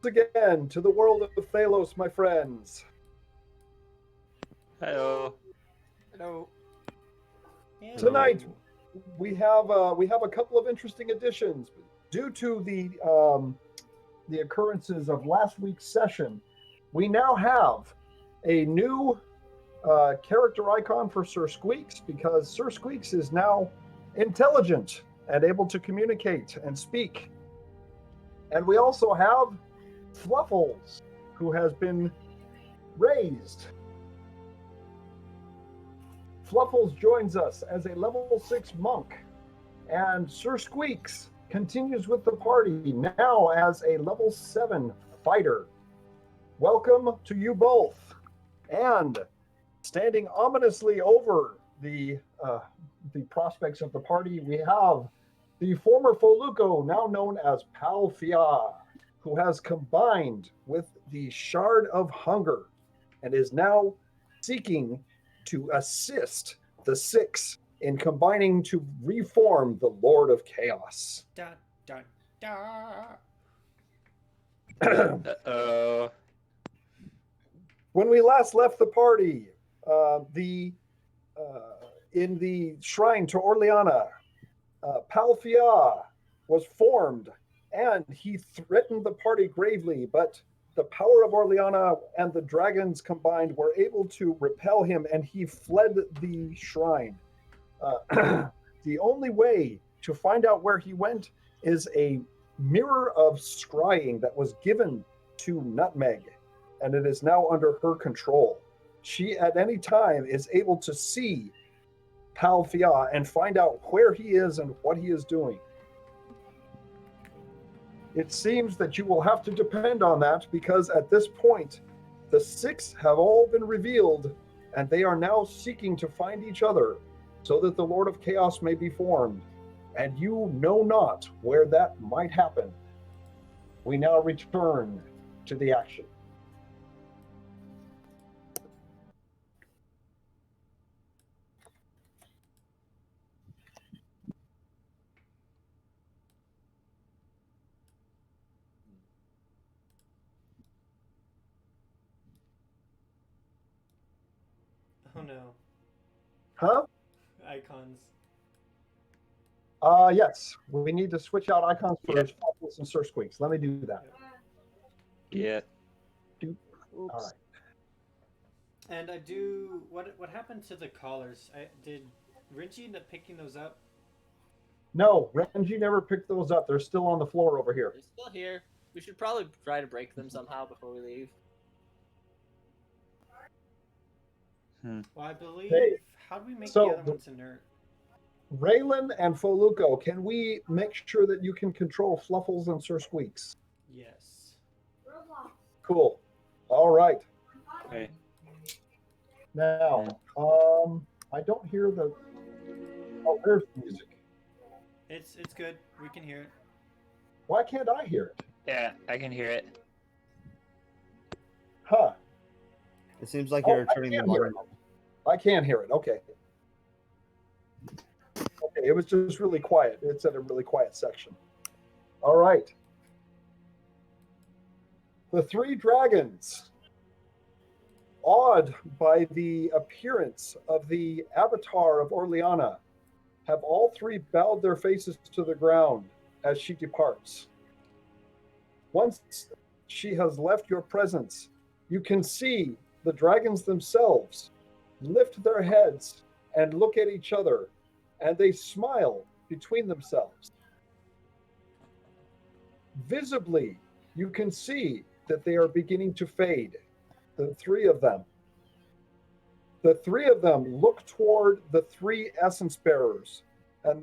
again to the world of Thaylos, my friends. Hello. Hello. Tonight we have a couple of interesting additions due to the occurrences of last week's session. We now have a new character icon for Sir Squeaks because Sir Squeaks is now intelligent and able to communicate and speak. And we also have Fluffles, who has been raised. Fluffles joins us as a level 6 monk, and Sir Squeaks continues with the party now as a level 7 fighter. Welcome to you both. And standing ominously over the prospects of the party, we have the former Foluco, now known as Palfia, who has combined with the Shard of Hunger and is now seeking to assist the Six in combining to reform the Lord of Chaos. Da, da, da. Uh-oh. When we last left the party, the in the shrine to Orleana, Palfia was formed, and he threatened the party gravely, but the power of Orleana and the dragons combined were able to repel him, and he fled the shrine. The only way to find out where he went is a mirror of scrying that was given to Nutmeg, and it is now under her control. She, at any time, is able to see Palfia and find out where he is and what he is doing. It seems that you will have to depend on that because at this point, the Six have all been revealed, and they are now seeking to find each other so that the Lord of Chaos may be formed. And you know not where that might happen. We now return to the action. Oh no. Huh? Icons. Yes. We need to switch out icons for Yep. Fluffles and Sir Squeaks. Let me do that. Yeah. Oops. All right. And I do. What happened to the collars? Did Rinchi end up picking those up? No, Renji never picked those up. They're still on the floor over here. They're still here. We should probably try to break them somehow before we leave. Well, I believe. Hey, How do we make so the other ones inert? Raylan and Foluco, can we make sure that you can control Fluffles and Sir Squeaks? Yes. Cool. All right. Okay. Now, I don't hear the. Oh, there's the music. It's good. We can hear it. Why can't I hear it? Yeah, I can hear it. Huh. It seems like Oh, you're I turning the can hear volume it. up. I can hear it. Okay. Okay, it was just really quiet. It's at a really quiet section. All right. The three dragons, awed by the appearance of the avatar of Orleana, have all three bowed their faces to the ground as she departs. Once she has left your presence, you can see the dragons themselves lift their heads and look at each other, and they smile between themselves. Visibly, you can see that they are beginning to fade, the three of them. The three of them look toward the three essence bearers, and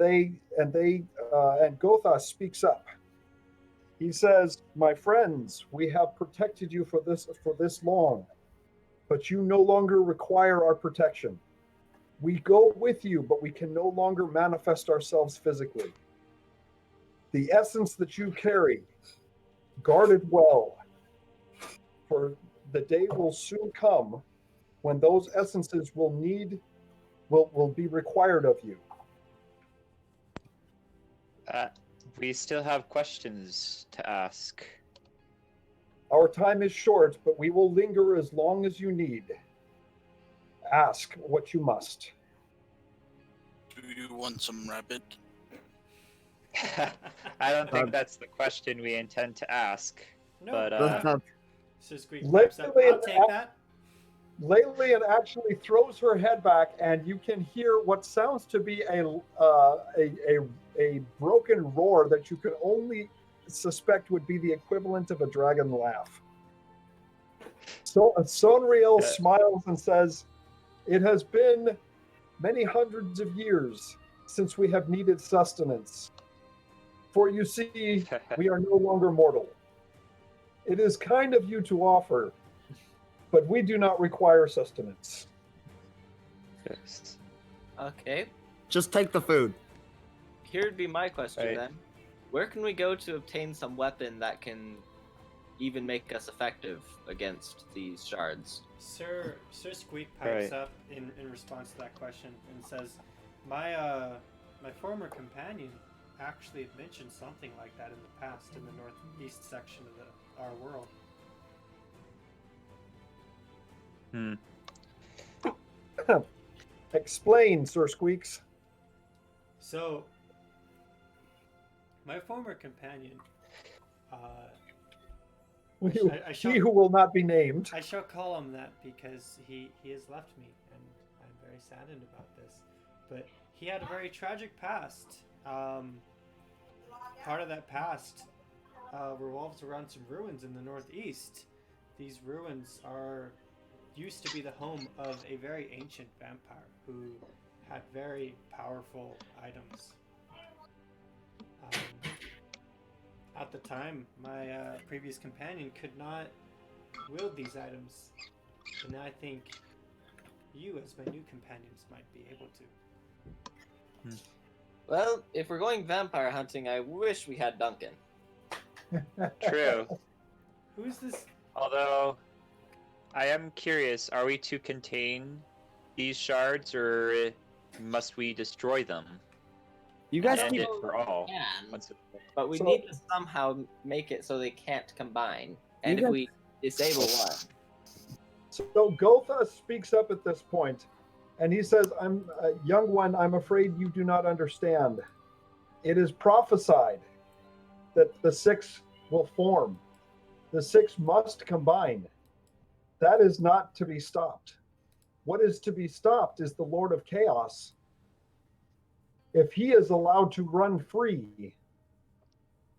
Gotha speaks up. He says, "My friends, we have protected you for this long, but you no longer require our protection. We go with you, but we can no longer manifest ourselves physically. The essence that you carry, guard it well, for the day will soon come when those essences will be required of you." We still have questions to ask. Our time is short, but we will linger as long as you need. Ask what you must. Do you want some rabbit? I don't think that's the question we intend to ask. No. But Let's not. So Squeak pipes up. I'll take that. Lelian actually throws her head back, and you can hear what sounds to be a broken roar that you can only suspect would be the equivalent of a dragon laugh. So Sonriel smiles and says, "It has been many hundreds of years since we have needed sustenance. For you see, we are no longer mortal. It is kind of you to offer, but we do not require sustenance." Yes. Okay. Just take the food. Here'd be my question Right. then. Where can we go to obtain some weapon that can even make us effective against these shards? Sir Squeak pipes Right. up in response to that question and says, my former companion actually had mentioned something like that in the past in the northeast section of our world. Explain, Sir Squeaks. So, my former companion, He who will not be named. I shall call him that because he has left me, and I'm very saddened about this. But he had a very tragic past. Part of that past revolves around some ruins in the northeast. These ruins used to be the home of a very ancient vampire who had very powerful items. At the time, my previous companion could not wield these items, and I think you, as my new companions, might be able to. Well, if we're going vampire hunting, I wish we had Duncan. True. Who's this? Although, I am curious, are we to contain these shards, or must we destroy them? You guys End keep. it for all. Can, Once but we So- need to somehow make it so they can't combine. And You if guys- we disable one, So Gotha speaks up at this point, and he says, "I'm a young one. I'm afraid you do not understand. It is prophesied that the six will form. The six must combine. That is not to be stopped. What is to be stopped is the Lord of Chaos. If he is allowed to run free,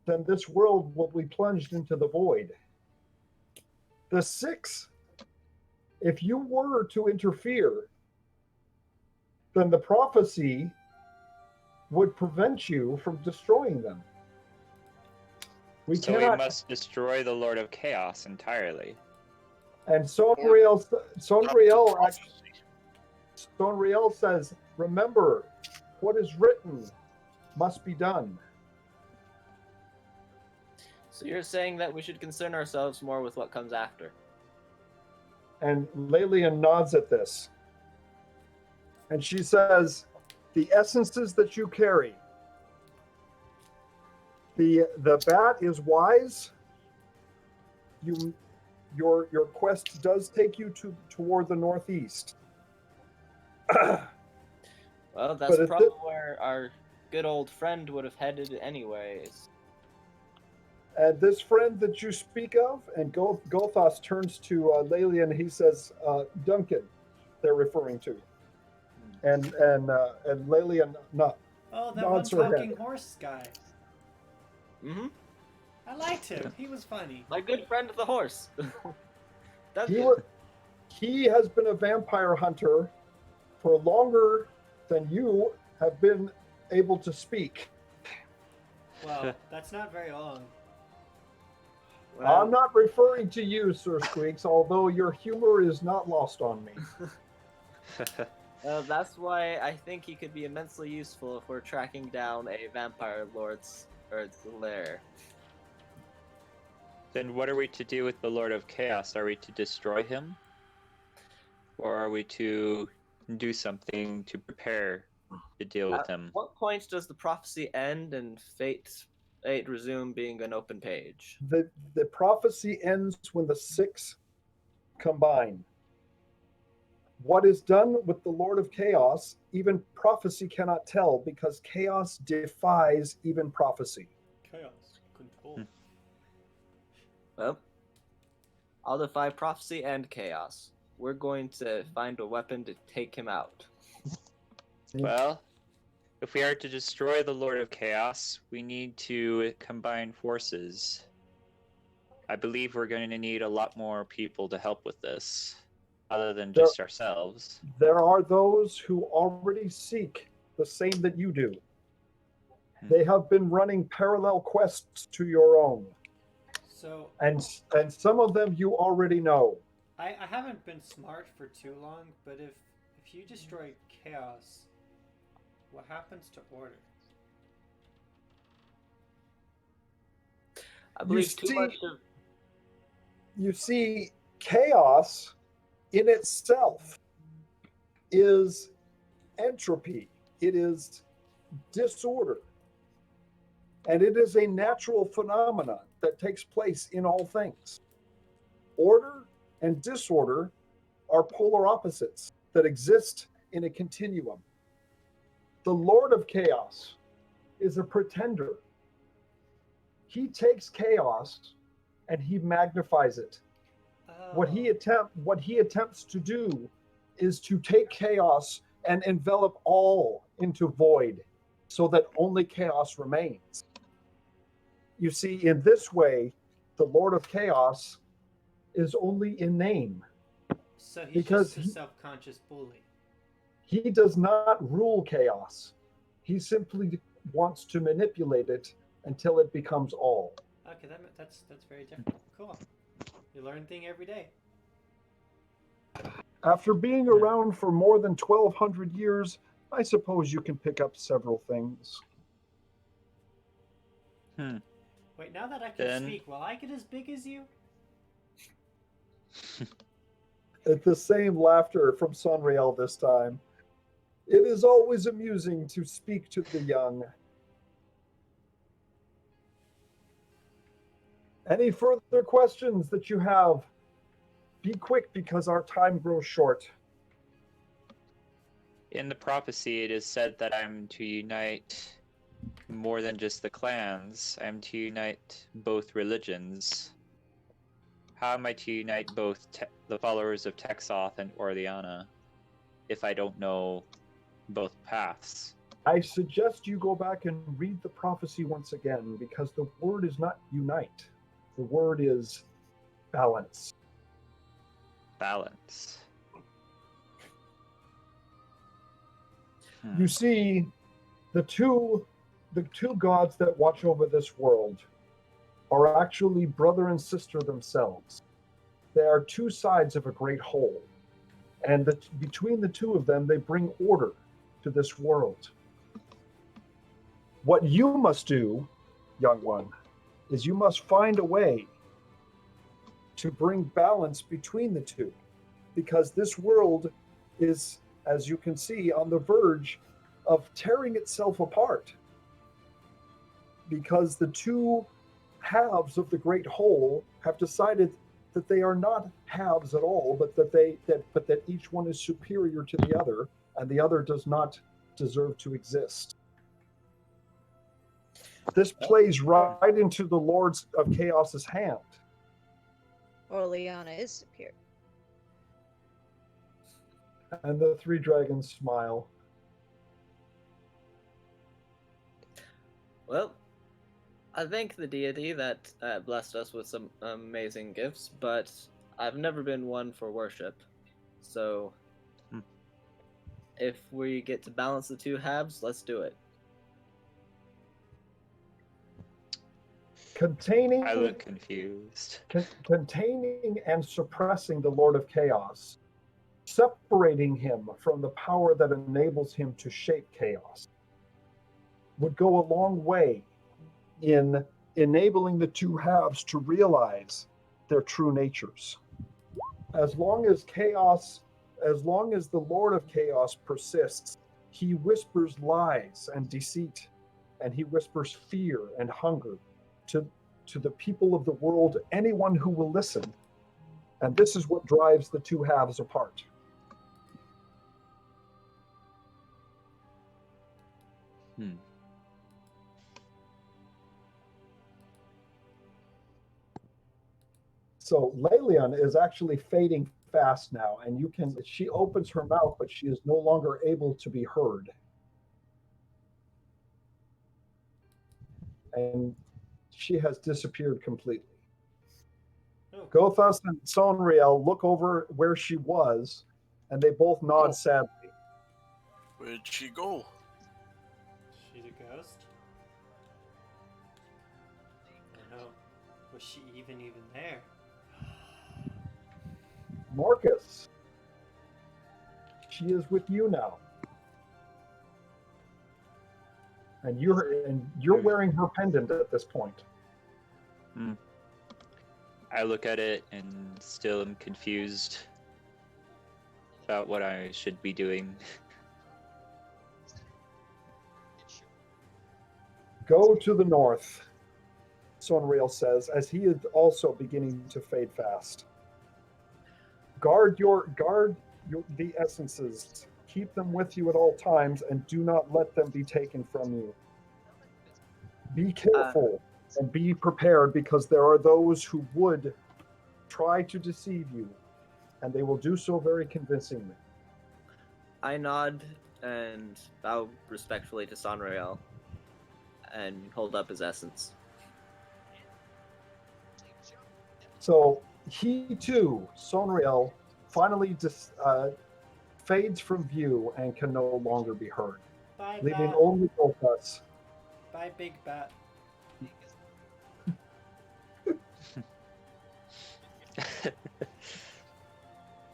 then this world will be plunged into the void. The six, if you were to interfere, then the prophecy would prevent you from destroying them. We So we cannot. must destroy the Lord of Chaos entirely. And Sonriel says, "Remember, what is written must be done." so you're saying that we should concern ourselves more with what comes after. And Lelian nods at this. And she says, "The essences that you carry, the bat is wise. Your quest does take you toward the northeast." Well, that's But probably where our good old friend would have headed anyways. And this friend that you speak of, and Gothos turns to Lelian, he says, "Duncan," they're referring to. And Lelian, no, Oh, that nods one her head. talking horse guy. Mm-hmm. I liked him. He was funny. My good friend the horse. Duncan. He has been a vampire hunter for longer than you have been able to speak. Well, that's not very long. Well, I'm not referring to you, Sir Squeaks, although your humor is not lost on me. that's why I think he could be immensely useful if we're tracking down a vampire lord's lair. Then what are we to do with the Lord of Chaos? Are we to destroy him? Or are we to do something to prepare to deal with him? What point does the prophecy end and fate 8 resume being an open page. The prophecy ends when the 6 combine. What is done with the Lord of Chaos, even prophecy cannot tell, because chaos defies even prophecy. Chaos control. Well, I'll defy prophecy and chaos. We're going to find a weapon to take him out. Well, if we are to destroy the Lord of Chaos, we need to combine forces. I believe we're going to need a lot more people to help with this, other than just ourselves. There are those who already seek the same that you do. They have been running parallel quests to your own. So And some of them you already know. I haven't been smart for too long, but if you destroy chaos, what happens to order? I believe too much of... You see, chaos in itself is entropy. It is disorder. And it is a natural phenomenon that takes place in all things. Order and disorder are polar opposites that exist in a continuum. The Lord of Chaos is a pretender. He takes chaos and he magnifies it. What he attempts to do is to take chaos and envelop all into void so that only chaos remains. You see, in this way, the Lord of Chaos is only in name. So he's Because just a self-conscious bully. He does not rule chaos. He simply wants to manipulate it until it becomes all. Okay, that's very different. Cool. You learn a thing every day. After being around for more than 1,200 years, I suppose you can pick up several things. Wait, now that I can speak, will I get as big as you? At the same laughter from Sonriel this time. It is always amusing to speak to the young. Any further questions that you have? Be quick because our time grows short. In the prophecy, it is said that I'm to unite more than just the clans. I'm to unite both religions. How am I to unite both the followers of Texoth and Orleana if I don't know both paths? I suggest you go back and read the prophecy once again, because the word is not unite. The word is balance. Balance. You see, the two gods that watch over this world are actually brother and sister themselves. They are two sides of a great whole. And between the two of them, they bring order to this world. What you must do, young one, is you must find a way to bring balance between the two. Because this world is, as you can see, on the verge of tearing itself apart. Because the two halves of the great whole have decided that they are not halves at all, but that each one is superior to the other, and the other does not deserve to exist. This plays right into the Lords of Chaos's hand. Orleana is superior. And the three dragons smile. Well, I thank the deity that blessed us with some amazing gifts, but I've never been one for worship. So, if we get to balance the two halves, let's do it. I look confused. Containing and suppressing the Lord of Chaos, separating him from the power that enables him to shape chaos, would go a long way in enabling the two halves to realize their true natures. As long as the Lord of Chaos persists, he whispers lies and deceit and he whispers fear and hunger to the people of the world, anyone who will listen. And this is what drives the two halves apart. Hmm. So Lelian is actually fading fast now, and she opens her mouth, but she is no longer able to be heard. And she has disappeared completely. Oh. Gothas and Sonriel look over where she was, and they both nod sadly. Where'd she go? She's a ghost? Oh no. Was she even there? Marcus, she is with you now. And you're wearing her pendant at this point. I look at it and still am confused about what I should be doing. Go to the north, Sonreal says, as he is also beginning to fade fast. Guard the essences. Keep them with you at all times, and do not let them be taken from you. Be careful and be prepared, because there are those who would try to deceive you, and they will do so very convincingly. I nod and bow respectfully to Sonreal and hold up his essence. So he too, Sonreal, finally fades from view and can no longer be heard, Bye, leaving Bat. only both us. Bye, Big Bat.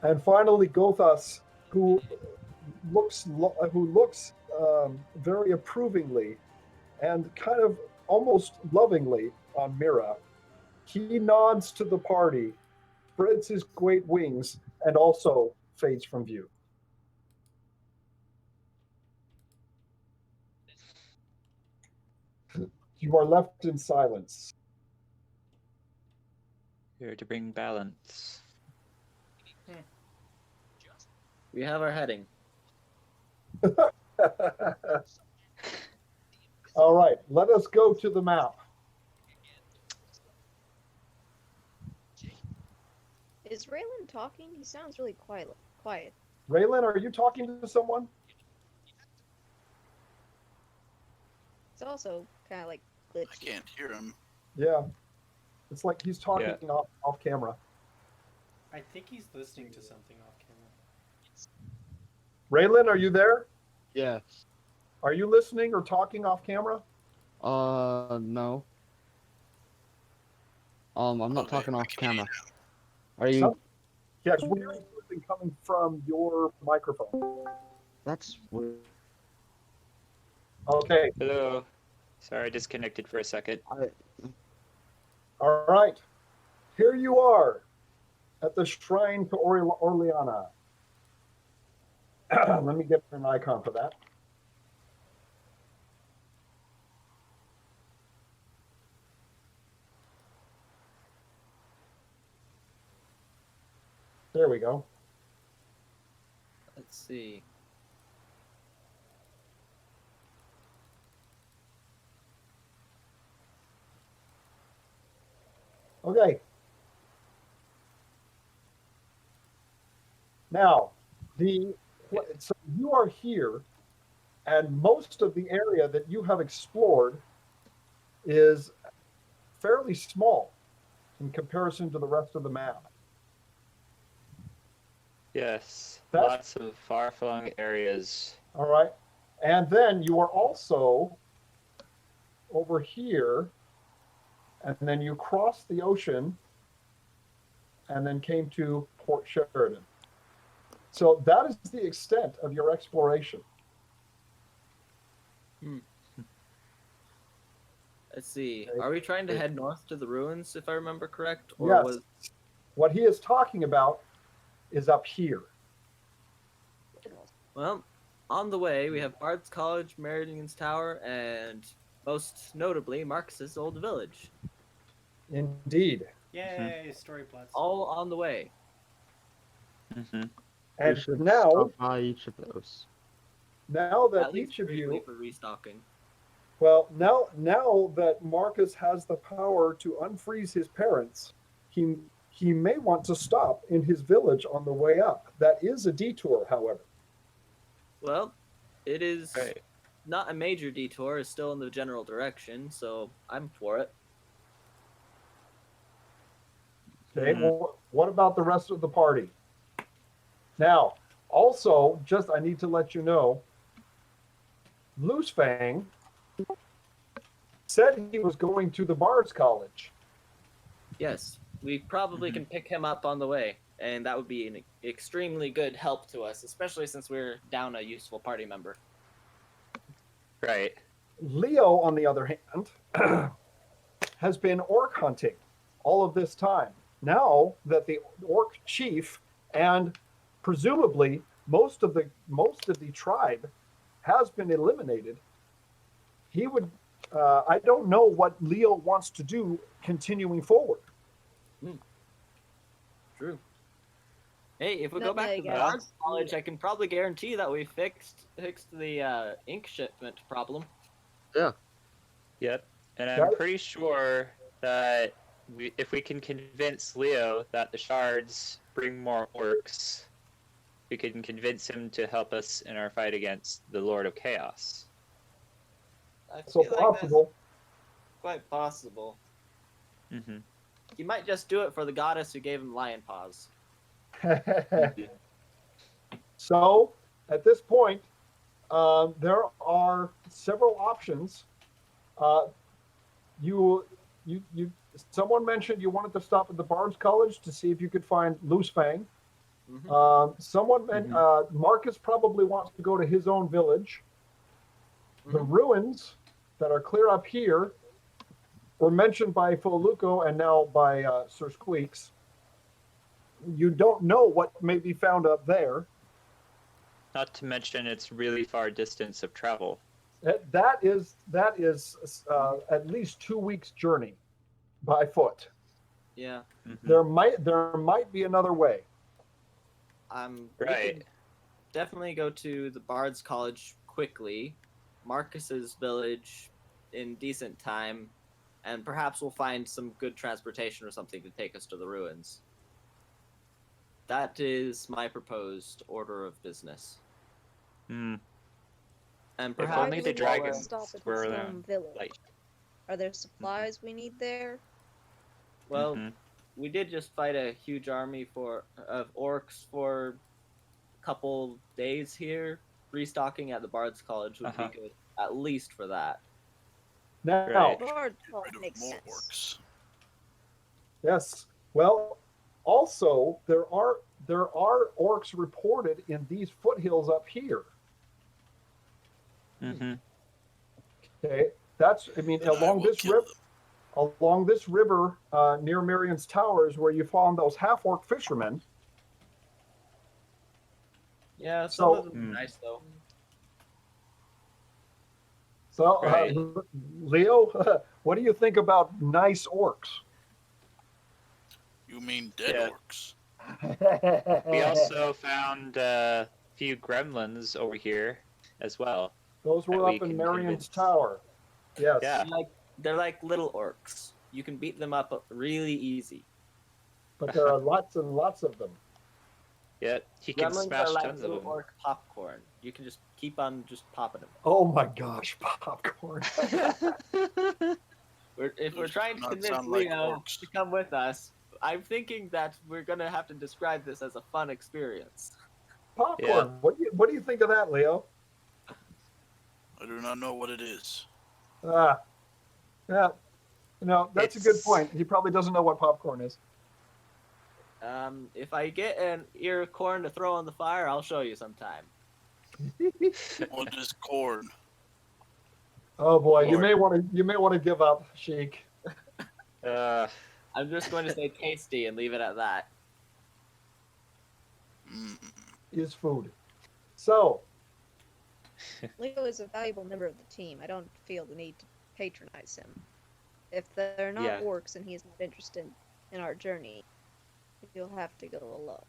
And finally, Gothas, who looks very approvingly and kind of almost lovingly on Mira. He nods to the party, spreads his great wings, and also fades from view. You are left in silence. Here to bring balance. We have our heading. All right, let us go to the map. Is Raylan talking? He sounds really quiet. Raylan, are you talking to someone? It's also kind of like I glitchy. can't hear him. Yeah. It's like he's talking off camera. I think he's listening to something off camera. Raylan, are you there? Yeah. Are you listening or talking off camera? No. I'm not Okay, talking I off can hear you camera. Are you? Yes, we're hearing something coming from your microphone. That's weird. Okay. Hello. Sorry, I disconnected for a second. All right. Here you are at the shrine to Orleana. Let me get an icon for that. There we go. Let's see. Okay. Now, so you are here, and most of the area that you have explored is fairly small in comparison to the rest of the map. Yes, That's- lots of far-flung areas. All right. And then you are also over here, and then you crossed the ocean and then came to Port Sheridan. So that is the extent of your exploration. Let's see. Okay. Are we trying to head north to the ruins, if I remember correct? Or Yes. was What he is talking about is up here. well, on the way we have Bard's College, Meridian's Tower, and Most notably, Marcus's old village. Indeed. Yay, story plots. All on the way. Mm-hmm. We And should now, stop by each of those. now that At least each of briefly you, for restocking. well, now that Marcus has the power to unfreeze his parents, he may want to stop in his village on the way up. That is a detour, however. Well, it is Right. not a major detour. It's still in the general direction, so I'm for it. Okay, Mhm. well, what about the rest of the party? Now, also, just I need to let you know, Loosefang said he was going to the Bard's College. Yes, we probably Mhm. can pick him up on the way, and that would be an extremely good help to us, especially since we're down a useful party member. Right. Leo, on the other hand, has been orc hunting all of this time. Now that the orc chief and presumably most of the tribe has been eliminated, he would. I don't know what Leo wants to do continuing forward. True. Hey, if we go Not back my to the guess. Bard's College, I can probably guarantee that we fixed the ink shipment problem. Yep. And I'm That- pretty sure that if we can convince Leo that the shards bring more orcs, we can convince him to help us in our fight against the Lord of Chaos. I So feel like that's possible. quite possible. Mm-hmm. He might just do it for the goddess who gave him lion paws. So at this point, there are several options. Uh, you, someone mentioned you wanted to stop at the Barnes College to see if you could find Loose Fang. Mhm. Marcus probably wants to go to his own village. The Mhm. ruins that are clear up here were mentioned by Foluco and now by Sir Squeaks. You don't know what may be found up there. Not to mention its really far distance of travel. That is at least 2 weeks journey by foot. Yeah. Mm-hmm. There might be another way. We Right. could definitely go to the Bard's College quickly, Marcus's village in decent time, and perhaps we'll find some good transportation or something to take us to the ruins. That is my proposed order of business. Mm. And If perhaps Why only do the we need to dragons stop at were his around. home village? Like, Are there supplies we need there? well, Mhm. we did just fight a huge army of orcs for a couple days here. Restocking at the Bard's College would Uh-huh. be good, at least for that. Now, Right. Bard Get rid of makes more sense. orcs. yes. Well, also there are orcs reported in these foothills up here. Mm-hmm. Okay, that's I mean Then I will kill them. along this river near Marion's Towers where you found those half orc fishermen. Yeah, some So- of them are Hmm. nice though. So, Right. Leo, what do you think about nice orcs? You mean dead Yeah. orcs? We also found a few gremlins over here as well. Those were that we up in can Marion's convince. Tower. Yes. Yeah. They're like little orcs. You can beat them up really easy. But there are lots and lots of them. Yeah. He can Gremlins smash are like tons of little them. orc popcorn. You can just keep on just popping them. Oh my gosh, popcorn. If we're Those trying do to not convince sound like Leo orcs. to come with us, I'm thinking that we're gonna have to describe this as a fun experience. Popcorn. Yeah. What do you think of that, Leo? I do not know what it is. Yeah. No, that's a good It's- point. He probably doesn't know what popcorn is. If I get an ear of corn to throw on the fire, I'll show you sometime. What is corn? Oh boy, you Lord. may want to give up, Sheik. I'm just going to say tasty and leave it at that. Mm. Is food. So, Leo is a valuable member of the team. I don't feel the need to patronize him. If they're not Yeah. orcs and he's not interested in our journey, you'll have to go alone.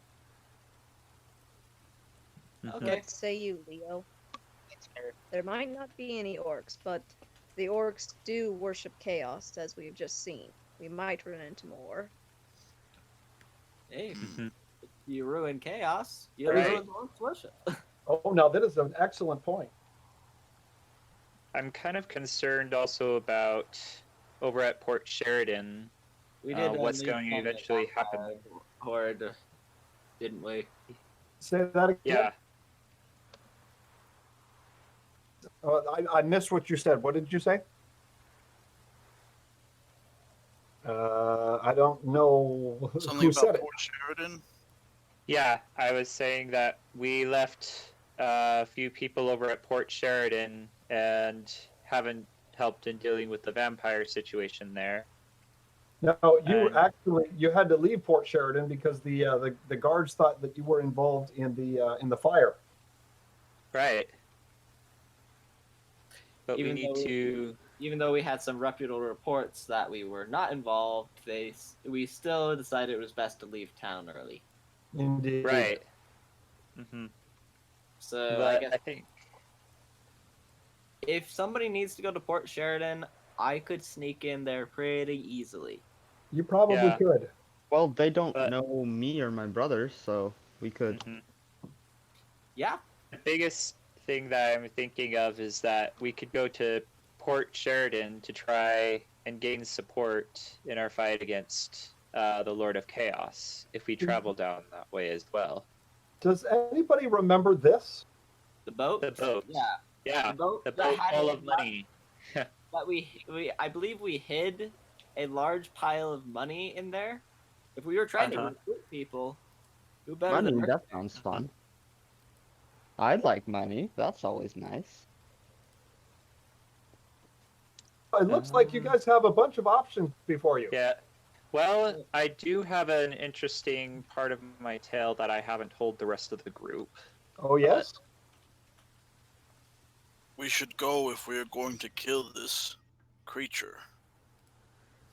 Mhm. Okay. What say you, Leo? There might not be any orcs, but the orcs do worship chaos, as we've just seen. We might run into more. Hey, Mhm. you ruin chaos. You Right. ruin Orcs worship. Oh, now that is an excellent point. I'm kind of concerned also about over at Port Sheridan. We did What's leave going to some of the eventually vampire happen? horde, didn't we? Say that again. Yeah, I missed what you said. What did you say? I don't know Something who about said it. Port Sheridan. yeah. I was saying that we left a few people over at Port Sheridan and haven't helped in dealing with the vampire situation there. No, you And- actually you had to leave Port Sheridan because the guards thought that you were involved in the fire. Right. But Even we need though- to. Even though we had some reputable reports that we were not involved, we still decided it was best to leave town early. Indeed. Right. Hmm. So I But guess I think. if somebody needs to go to Port Sheridan, I could sneak in there pretty easily. You probably Yeah. could. Well, they don't But- know me or my brother, so we could. Mhm. Yeah, The biggest thing that I'm thinking of is that we could go to Port Sheridan to try and gain support in our fight against the Lord of Chaos if we travel down that way as well. Does anybody remember this? the boat. The boat. Yeah, Yeah, the boat. the that boat had full a of money. That we I believe we hid a large pile of money in there. If we were trying to Uh-huh. recruit people, who better Money, than that sounds fun. I'd like money. That's always nice. It looks like you guys have a bunch of options before you. Yeah. Well, I do have an interesting part of my tale that I haven't told the rest of the group. Oh yes. We should go if we are going to kill this creature.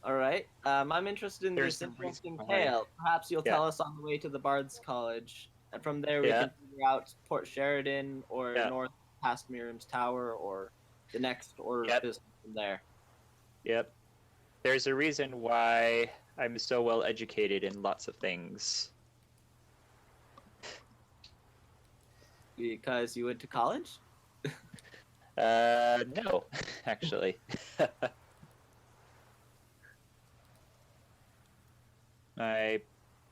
All right. I'm interested in There's this a reason interesting why. tale. Perhaps you'll Yeah. tell us on the way to the Bard's College, and from there we Yeah. can figure out Port Sheridan or Yeah. north past Miriam's Tower or the next order Yep. of business from there. Yep. There's a reason why I'm so well educated in lots of things. Because you went to college? No, actually. My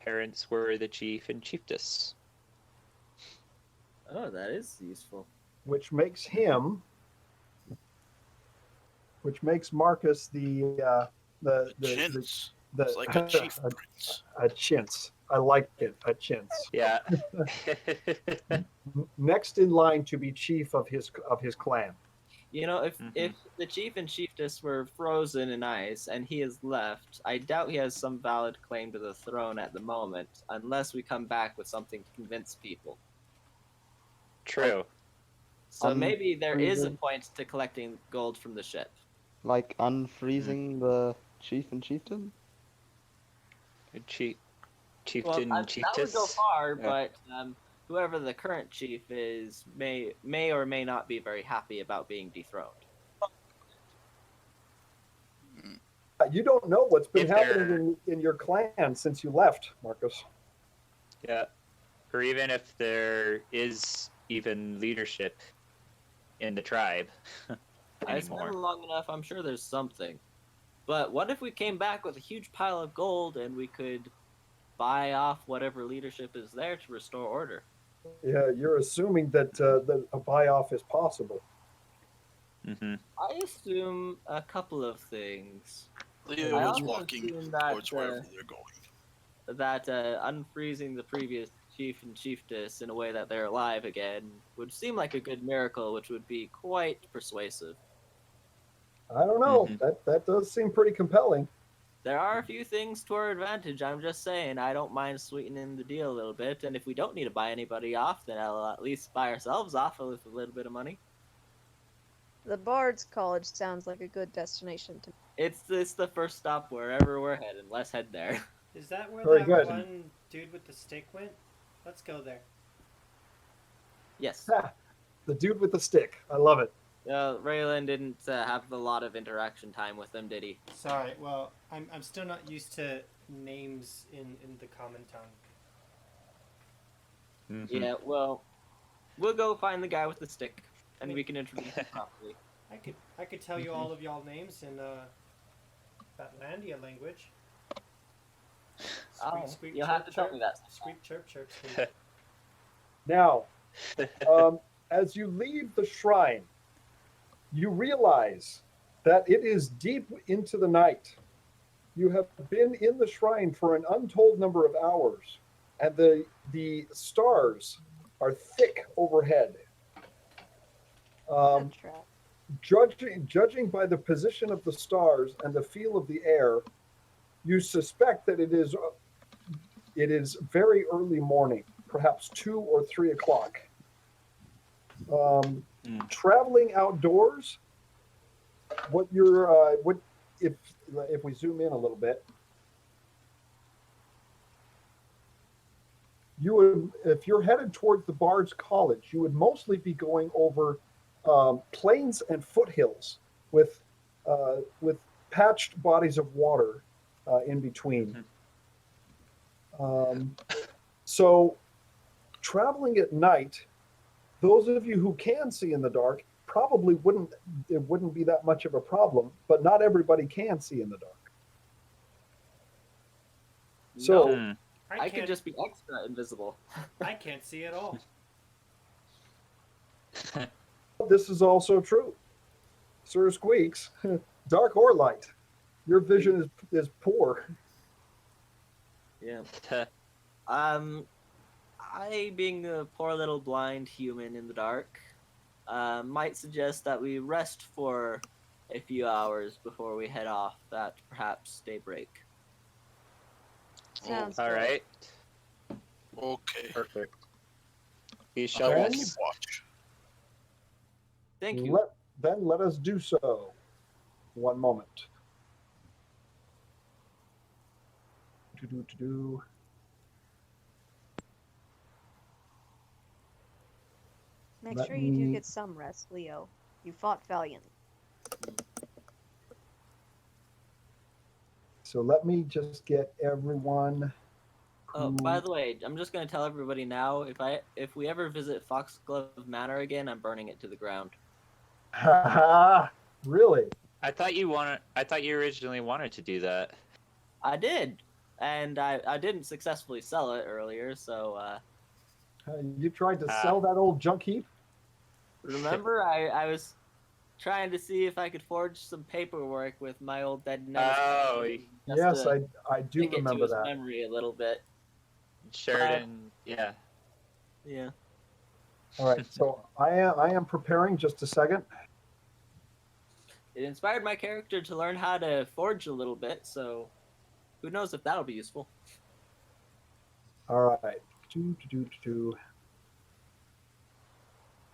parents were the chief and chiefess. Oh, that is useful. Which makes Marcus the Chintz. the It's like a chief prince. a chintz. I like it. A chintz. Yeah. Next in line to be chief of his clan. You know, if Mhm. the chief and chiefess were frozen in ice and he is left, I doubt he has some valid claim to the throne at the moment, unless we come back with something to convince people. True. So maybe there is a unfreezing- point to collecting gold from the ship. Like unfreezing the chief and chieftain? Chieftain, Well, that would go chiefess. far, Yeah. but whoever the current chief is may or may not be very happy about being dethroned. You don't know what's been If they're- happening in your clan since you left, Marcus. Yeah. Or even if there is even leadership in the tribe It's been anymore. long enough. I'm sure there's something. But what if we came back with a huge pile of gold and we could buy off whatever leadership is there to restore order? Yeah, you're assuming that that a buy off is possible. Hmm. I assume a couple of things. Leo I is also walking assume that, towards wherever they're going. That unfreezing the previous chief and chiefess in a way that they're alive again would seem like a good miracle, which would be quite persuasive. I don't know. Mhm. That does seem pretty compelling. There are a few things to our advantage. I'm just saying, I don't mind sweetening the deal a little bit. And if we don't need to buy anybody off, then I'll at least buy ourselves off with a little bit of money. The Bard's College sounds like a good destination to. It's the first stop wherever we're headed. Let's head there. Is that where Very that good. one dude with the stick went? Let's go there. Yes. The dude with the stick. I love it. Raylan didn't have a lot of interaction time with them, did he? Sorry, well, I'm still not used to names in the common tongue. Mhm. Yeah, well, we'll go find the guy with the stick, and we can introduce him properly. I could tell you all of y'all names in Batlandia language. Oh, Squeak, you'll chirp, have to tell chirp. me that. Squeak, chirp, chirp, squeak. Now, as you leave the shrine, you realize that it is deep into the night. You have been in the shrine for an untold number of hours, and the stars are thick overhead. That Um, trap. judging by the position of the stars and the feel of the air, you suspect that it is very early morning, perhaps 2 or 3 o'clock. Traveling outdoors, what if we zoom in a little bit, you would, if you're headed towards the Bard's College, you would mostly be going over plains and foothills with patched bodies of water in between. So traveling at night, those of you who can see in the dark probably wouldn't be that much of a problem, but not everybody can see in the dark. So No, Mm. I could just be extra invisible. I can't see at all. this is also true. Sir Squeaks, dark or light, your vision is poor. Yeah. I, being a poor little blind human in the dark, might suggest that we rest for a few hours before we head off at perhaps daybreak. Sounds All good. right. Okay. Perfect. We shall Okay. Keep rest. watch. Thank you. Let us do so. One moment. Do. Make Let sure you do me- get some rest, Leo. You fought valiantly. So let me just get everyone. Oh, by the way, I'm just gonna tell everybody now. If we ever visit Foxglove Manor again, I'm burning it to the ground. Really? I thought you originally wanted to do that. I did, and I didn't successfully sell it earlier. So You tried to sell that old junk heap? remember, I was trying to see if I could forge some paperwork with my old dead nemesis. Oh, just Yes, to I do stick it to remember his that. memory a little bit. Sheridan. Yeah. Yeah. All right, so I am preparing. Just a second. It inspired my character to learn how to forge a little bit, so who knows if that'll be useful. All right.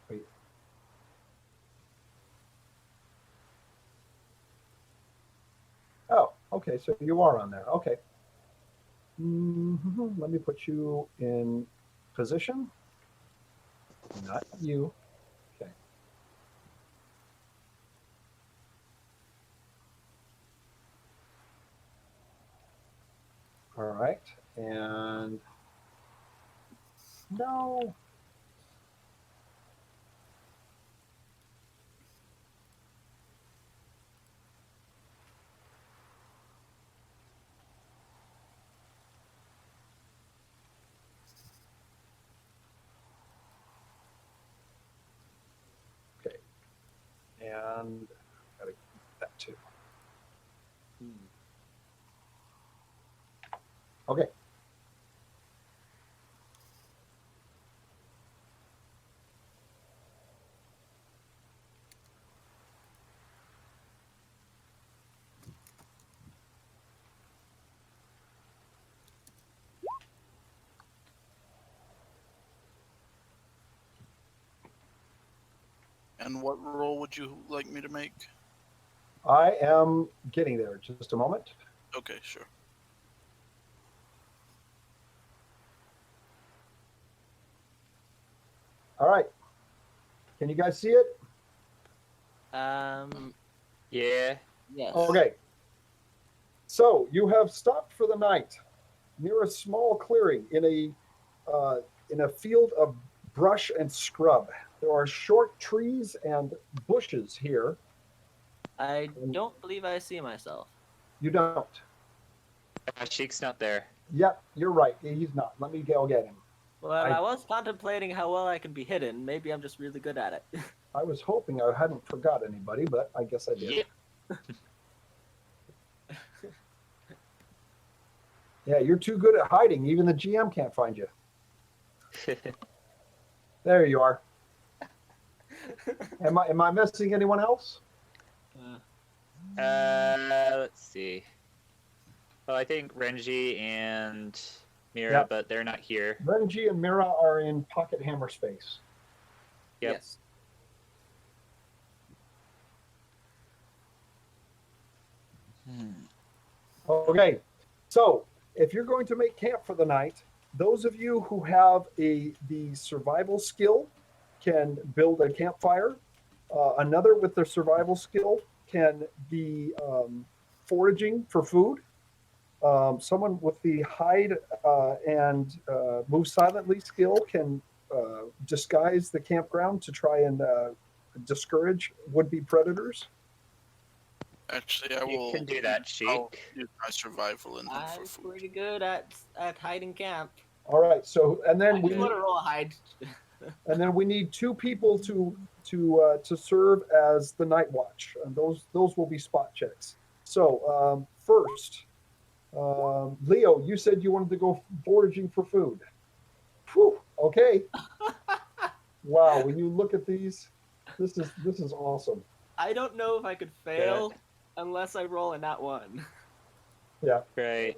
Wait. Oh, okay. So you are on there. Okay. Let me put you in position. Not you. Okay. All right. And no. Okay. And gotta keep that too. Okay. And what role would you like me to make? I am getting there. Just a moment. Okay, sure. All right. Can you guys see it? Yeah. Yes. Okay. So you have stopped for the night near a small clearing in a field of brush and scrub. There are short trees and bushes here. I don't believe I see myself. You don't. Sheik's not there. Yep, you're right. He's not. Let me go get him. Well, I- I was contemplating how well I can be hidden. Maybe I'm just really good at it. I was hoping I hadn't forgot anybody, but I guess I did. Yeah. Yeah, you're too good at hiding. Even the GM can't find you. There you are. Am I missing anyone else? Let's see. Well, I think Renji and Mira, Yeah. but they're not here. Renji and Mira are in pocket hammer space. Yep. Yes. Okay, so if you're going to make camp for the night, those of you who have the survival skill can build a campfire. Another with their survival skill can be foraging for food. Someone with the hide and move silently skill can disguise the campground to try and discourage would-be predators. Actually, I You will. can do that, I'll Sheik. use my survival and hunt for I'm food. pretty good at hiding camp. All right, so and I then we just want to roll a hide. and then we need two people to serve as the night watch, and those will be spot checks. So first, Leo, you said you wanted to go foraging for food. Whew, okay. Wow, when you look at these, this is awesome. I don't know if I could fail unless I roll a nat one. Yeah. Right.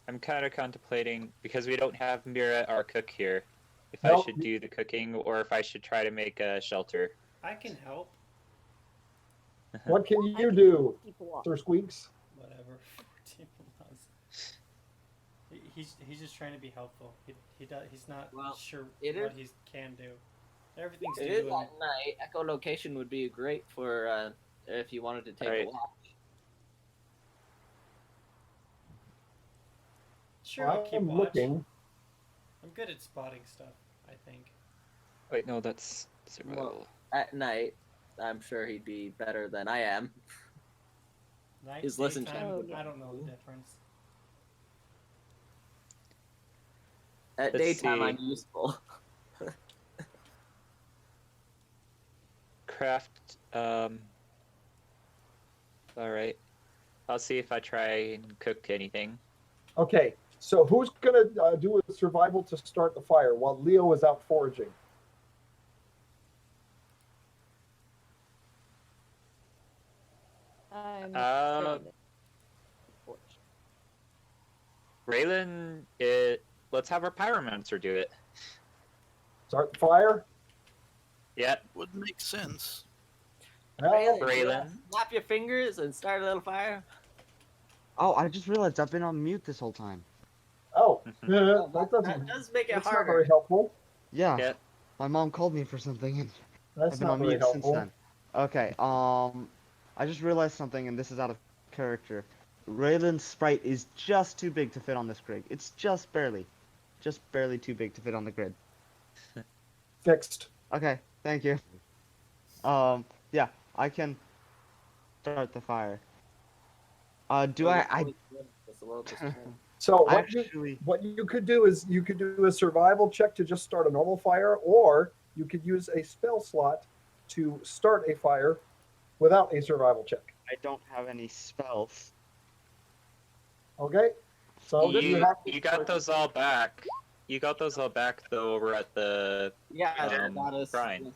I'm kind of contemplating, because we don't have Mira, our cook, here, if I No, should do the cooking or if I should try to make a shelter. I can help. What can I you can do, keep watch. Sir Squeaks? Whatever. 14 plus. He's just trying to be helpful. He's not Well, sure it what is- he can do. Everything's It new is to him. at night. Echolocation would be great for if you wanted to take Right. a walk. Sure, I'll keep I'm watch. looking. I'm good at spotting stuff, I think. Wait, no, that's survival. At night, I'm sure he'd be better than I am. Night, His listen daytime, check. Oh, yeah. I don't know the difference. At Let's daytime, see. I'm useful. Craft, alright. I'll see if I try and cook anything. Okay, so who's gonna do a survival to start the fire while Leo is out foraging? I'm Uh, saying it. Raylan, let's have our pyromancer do it. Start the fire? Yep, Would make sense. Well, Raylan. Snap your fingers and start a little fire. Oh, I just realized I've been on mute this whole time. oh, Well, that that doesn't. does make it That's not harder. very helpful. Yeah, Yep. my mom called me for something and That's I've been not on very mute since helpful. then. Okay, I just realized something and this is out of character. Raylan's sprite is just too big to fit on this grid. It's just barely too big to fit on the grid. Fixed. Okay, thank you. Yeah, I can start the fire. Do I So I what you actually what you could do is you could do a survival check to just start a normal fire, or you could use a spell slot to start a fire without a survival check. I don't have any spells. Okay. So then you have You got those all back. You got those all back though over at the Yeah, Um, Brian.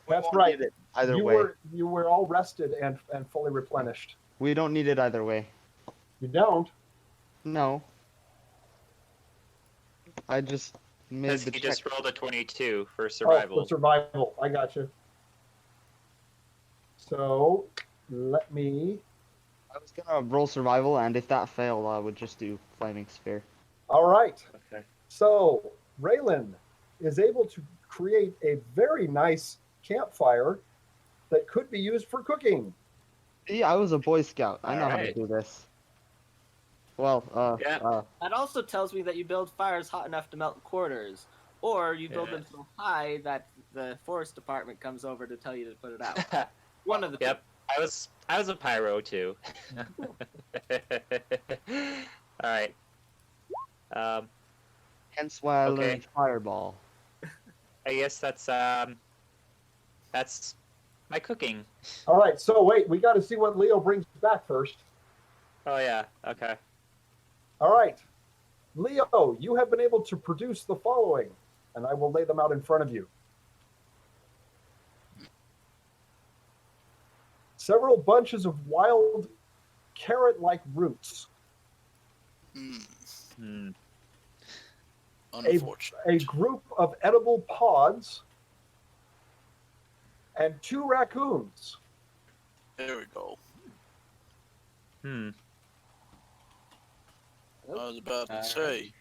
That's won't right. need it either you way. were all rested and fully replenished. We don't need it either way. You don't. No. I just made because the he check. just rolled a 22 for Oh, survival. for survival. I got you. So let me. I was gonna roll survival, and if that failed, I would just do flaming sphere. All right. Okay. So Raylan is able to create a very nice campfire that could be used for cooking. See, I was a Boy Scout. I know how to Alright. do this. Well, Yeah. That also tells me that you build fires hot enough to melt quarters, or you build Yeah. them so high that the forest department comes over to tell you to put it out. One of the Yep. I was a pyro too. Alright. hence why I Okay. learned fireball. I guess that's my cooking. All right. So wait, we got to see what Leo brings back first. Oh yeah, okay. All right. Leo, you have been able to produce the following, and I will lay them out in front of you. Several bunches of wild carrot-like roots, Hmm. Unfortunate. a group of edible pods, and 2 raccoons. There we go. Hmm. I was about to say.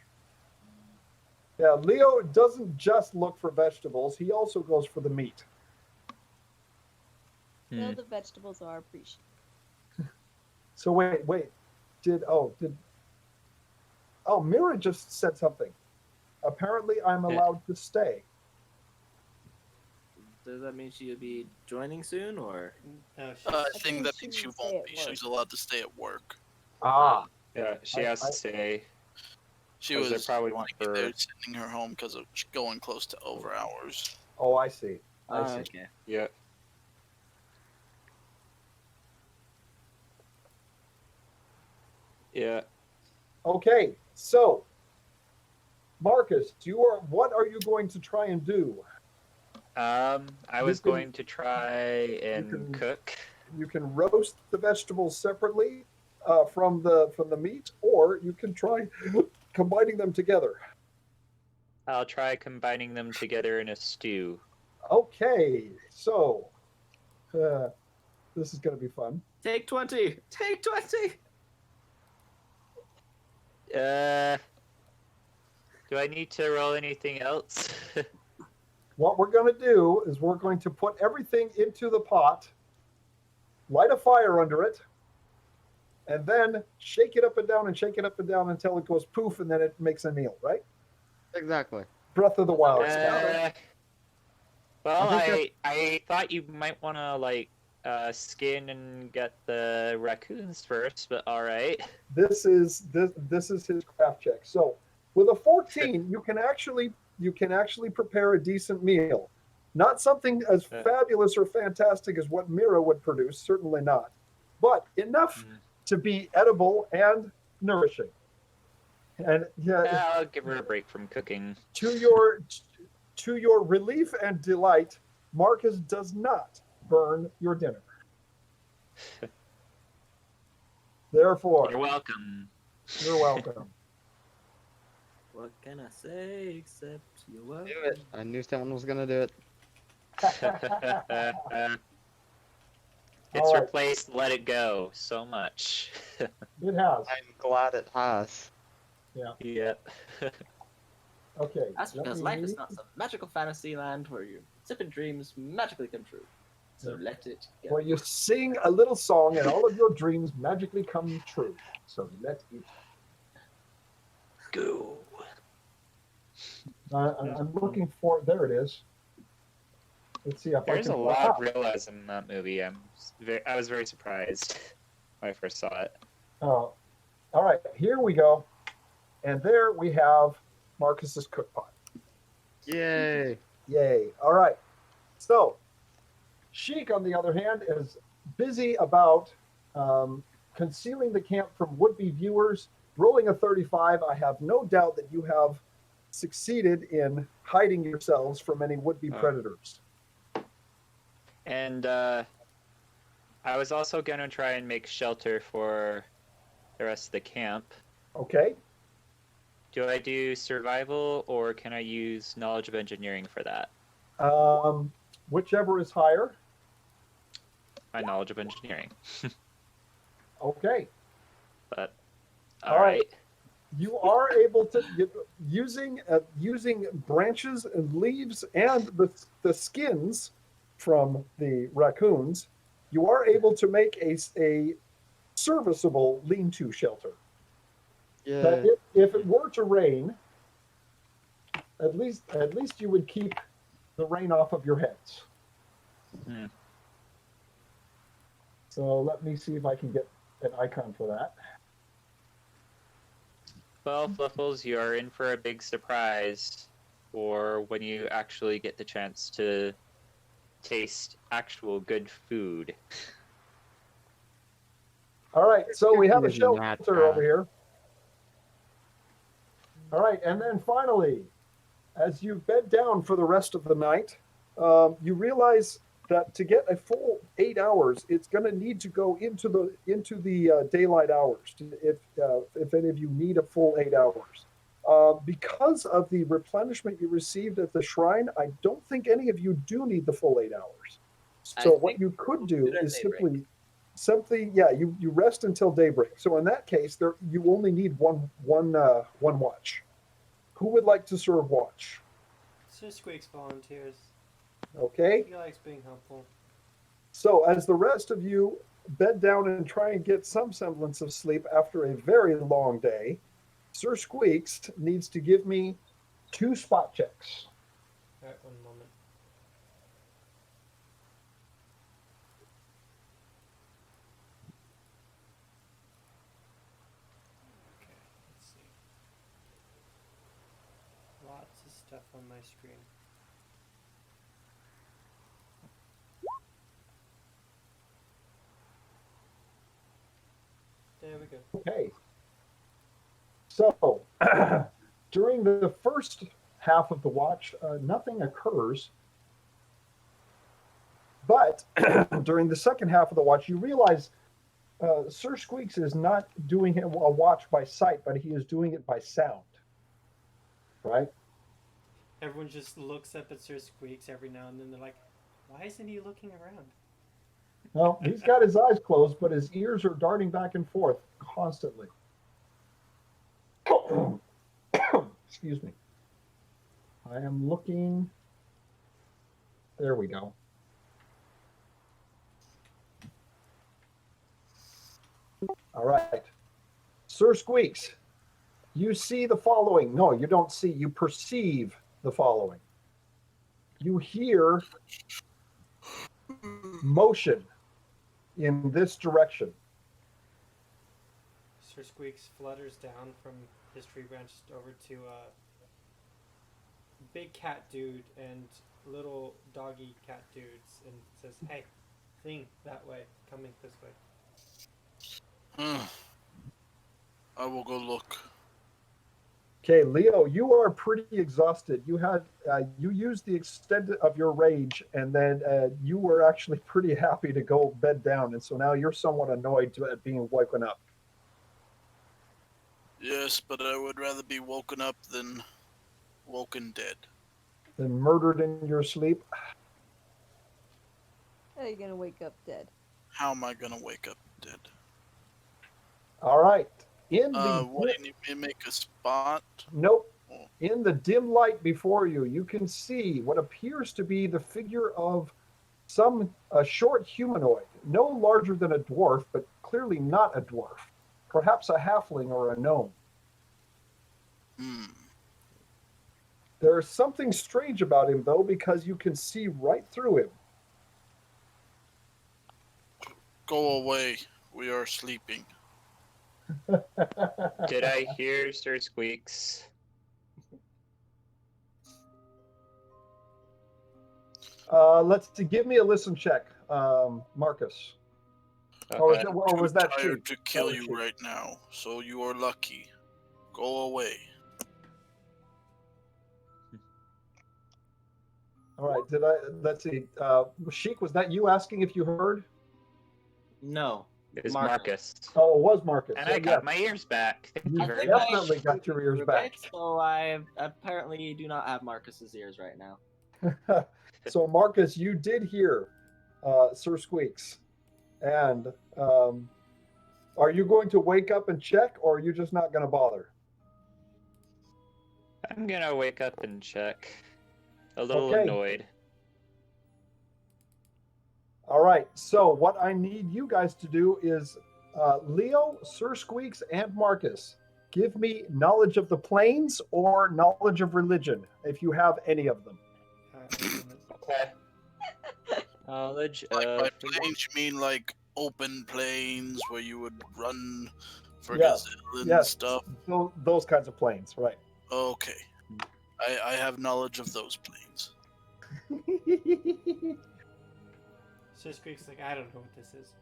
Yeah, Leo doesn't just look for vegetables, he also goes for the meat. Well, Hmm. the vegetables are appreciated. So wait. Did Mira just said something. Apparently I'm Yeah. allowed to stay. Does that mean she'll be joining soon, or? No, she's, I think think that she means she will stay won't at be. work. She's allowed to stay at work. Ah, Yeah, she has to stay. She 'Cause they was probably want thinking they're her- sending her home because of going close to over hours. oh, I see. I see. Okay. Yeah. Yeah. Okay, so Marcus, what are you going to try and do? I You was can- going to try and can- cook. You can roast the vegetables separately from the meat, or you can try combining them together. I'll try combining them together in a stew. Okay, so this is going to be fun. Take 20! Take 20! Do I need to roll anything else? What we're going to do is we're going to put everything into the pot, light a fire under it, and then shake it up and down and shake it up and down until it goes poof, and then it makes a meal, right? Exactly. Breath of the Wild style. Well, I think I thought you might want to like skin and get the raccoons first, but all right. This is his craft check. So with a 14, you can actually prepare a decent meal. Not something as Yeah. fabulous or fantastic as what Mira would produce, certainly not, but enough to be edible and nourishing. And Yeah, I'll give her a break from cooking. to your relief and delight, Marcus does not burn your dinner. Therefore, You're welcome. you're welcome. What can I say except you're welcome? Do it. I knew someone was gonna do it. It's All right. replaced Let It Go so much. It has. I'm glad it has. Yeah. Okay. That's let because me- life is not some magical fantasy land where your sipping dreams magically come true. So let it go. Where you sing a little song and all of your dreams magically come true. So let it. Go. I'm looking for. There it is. Let's see if There's I a can. lot of realism in that movie. I was very surprised when I first saw it. Oh, all right. Here we go. And there we have Marcus's cook pot. Yay! Yay. All right. So, Sheik, on the other hand, is busy about concealing the camp from would-be viewers. Rolling a 35, I have no doubt that you have succeeded in hiding yourselves from any would-be predators. And I was also going to try and make shelter for the rest of the camp. Okay. Do I do survival or can I use knowledge of engineering for that? Whichever is higher. my knowledge of engineering. Okay. But All all right. right. You are able to using branches and leaves and the skins from the raccoons. You are able to make a serviceable lean-to shelter. That Yeah. if it were to rain, at least you would keep the rain off of your heads. Hmm. So let me see if I can get an icon for that. Well, Fluffles, you are in for a big surprise for when you actually get the chance to taste actual good food. All right, so we have a Isn't that shelter over bad. here. All right, and then finally, as you bed down for the rest of the night, you realize that to get a full 8 hours, it's going to need to go into the daylight hours. If any of you need a full 8 hours, because of the replenishment you received at the shrine, I don't think any of you do need the full 8 hours. So what you could do is simply you rest until daybreak. So in that case, you only need one watch. Who would like to serve watch? Sir Squeaks volunteers. Okay. He likes being helpful. So as the rest of you bed down and try and get some semblance of sleep after a very long day, Sir Squeaks needs to give me 2 spot checks. Alright, one moment. Okay, let's see. Lots of stuff on my screen. There we go. Okay. So during the first half of the watch, nothing occurs. But during the second half of the watch, you realize Sir Squeaks is not doing a watch by sight, but he is doing it by sound. Right? Everyone just looks up at Sir Squeaks every now and then. They're like, why isn't he looking around? Well, he's got his eyes closed, but his ears are darting back and forth constantly. Excuse me. I am looking. There we go. All right. Sir Squeaks, you see the following. No, you don't see. You perceive the following. You hear motion in this direction. Sir Squeaks flutters down from his tree branch over to big cat dude and little doggy cat dudes and says, hey, thing that way, coming this way. I will go look. Okay, Leo, you are pretty exhausted. You used the extent of your rage, and then you were actually pretty happy to go bed down, and so now you're somewhat annoyed at being woken up. Yes, but I would rather be woken up than woken dead. Then murdered in your sleep. How are you gonna wake up dead? How am I gonna wake up dead? All right. What do you need me to make a spot? Nope. Oh. In the dim light before you, you can see what appears to be the figure of a short humanoid, no larger than a dwarf, but clearly not a dwarf. Perhaps a halfling or a gnome. There's something strange about him, though, because you can see right through him. Go away. We are sleeping. Did I hear Sir Squeaks? Let's see. Give me a listen check, Marcus. Okay. Or was that tired cheap? to kill That was you cheap. right now, so you are lucky. Go away. All right. Let's see. Sheik, was that you asking if you heard? No. It's Marcus. Marcus. Oh, it was Marcus. And So, I got my ears back. Thank You you very definitely much. got your ears back. So I apparently do not have Marcus's ears right now. So, Marcus, you did hear Sir Squeaks. And are you going to wake up and check, or are you just not going to bother? I'm gonna wake up and check. A little Okay. annoyed. All right. So what I need you guys to do is Leo, Sir Squeaks, and Marcus. Give me knowledge of the planes or knowledge of religion, if you have any of them. Okay. Knowledge Like by of planes, you mean like open plains where you would run for Yes, gazelle and yes. stuff? Those kinds of planes, right? Okay. I have knowledge of those planes. Sir Squeak's like, I don't know what this is.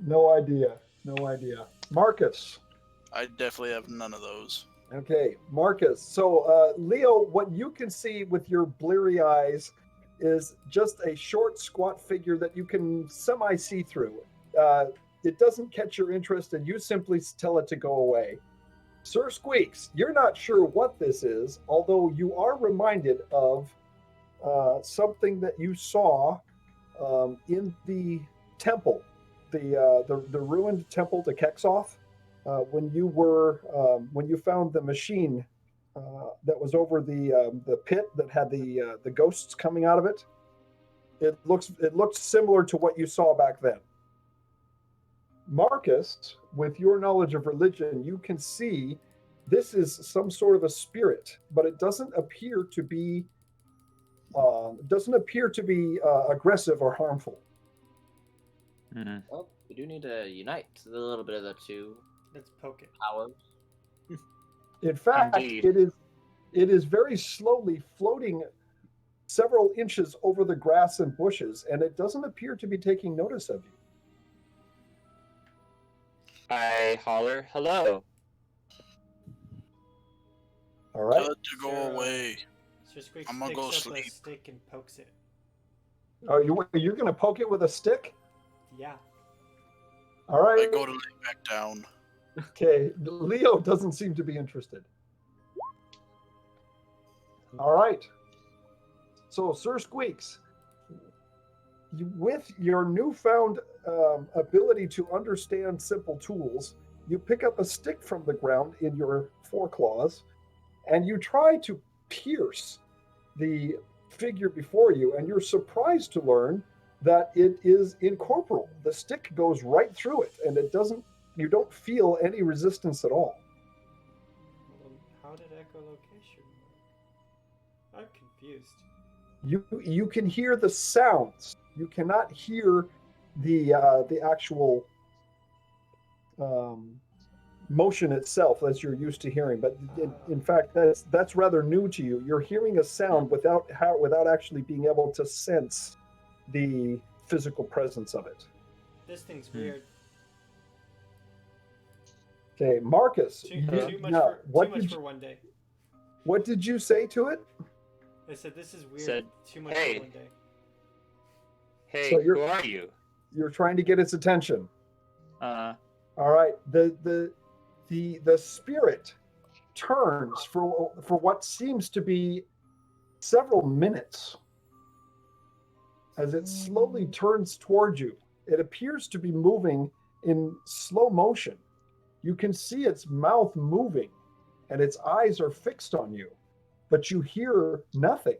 No idea. No idea. Marcus. I definitely have none of those. Okay, Marcus. So, Leo, what you can see with your bleary eyes is just a short, squat figure that you can semi see through. It doesn't catch your interest, and you simply tell it to go away. Sir Squeaks, you're not sure what this is, although you are reminded of something that you saw in the temple, the ruined temple to Kexoth. When you found the machine that was over the pit that had the ghosts coming out of it, it looked similar to what you saw back then. Marcus, with your knowledge of religion, you can see this is some sort of a spirit, but it doesn't appear to be aggressive or harmful. Hmm. Well, we do need to unite a little bit of the two Let's poke it. powers. In fact, Indeed. it is very slowly floating several inches over the grass and bushes, and it doesn't appear to be taking notice of you. I holler, hello. All right. Tell it to go Sure. away. Sir Squeaks I'm gonna picks go up sleep. a stick and pokes it. You're going to poke it with a stick? Yeah. All right. I go to lay back down. Okay. Leo doesn't seem to be interested. All right. So, Sir Squeaks, with your newfound ability to understand simple tools, you pick up a stick from the ground in your foreclaws, and you try to pierce the figure before you, and you're surprised to learn that it is incorporeal. The stick goes right through it, and you don't feel any resistance at all. Well, how did echolocation work? I'm confused. You can hear the sounds. You cannot hear the actual motion itself as you're used to hearing. But in fact, that's rather new to you. You're hearing a sound without actually being able to sense the physical presence of it. This thing's weird. Okay, Marcus. Too much now, for one day. what did you say to it? I said this is weird. Said, too much "Hey." for one day. Hey, So you're- who are you? You're trying to get its attention. Uh, All right. The spirit turns for what seems to be several minutes. As it slowly turns towards you, it appears to be moving in slow motion. You can see its mouth moving, and its eyes are fixed on you, but you hear nothing.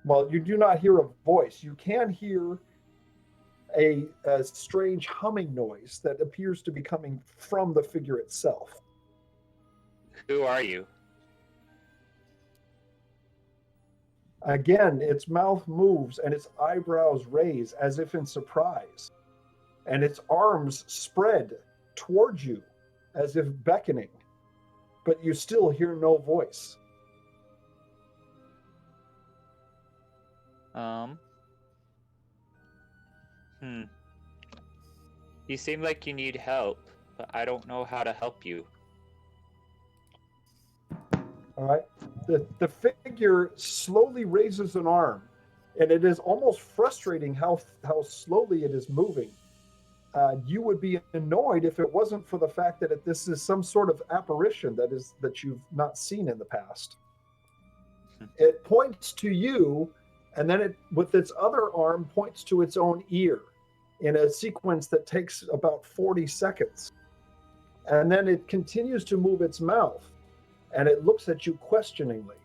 Well, you do not hear a voice. You can hear a strange humming noise that appears to be coming from the figure itself. who are you? Again, its mouth moves and its eyebrows raise as if in surprise, and its arms spread towards you as if beckoning, but you still hear no voice. You seem like you need help, but I don't know how to help you. All right. The figure slowly raises an arm, and it is almost frustrating how slowly it is moving. You would be annoyed if it wasn't for the fact that this is some sort of apparition that you've not seen in the past. It points to you, and then it, with its other arm, points to its own ear. in a sequence that takes about 40 seconds. And then it continues to move its mouth, and it looks at you questioningly.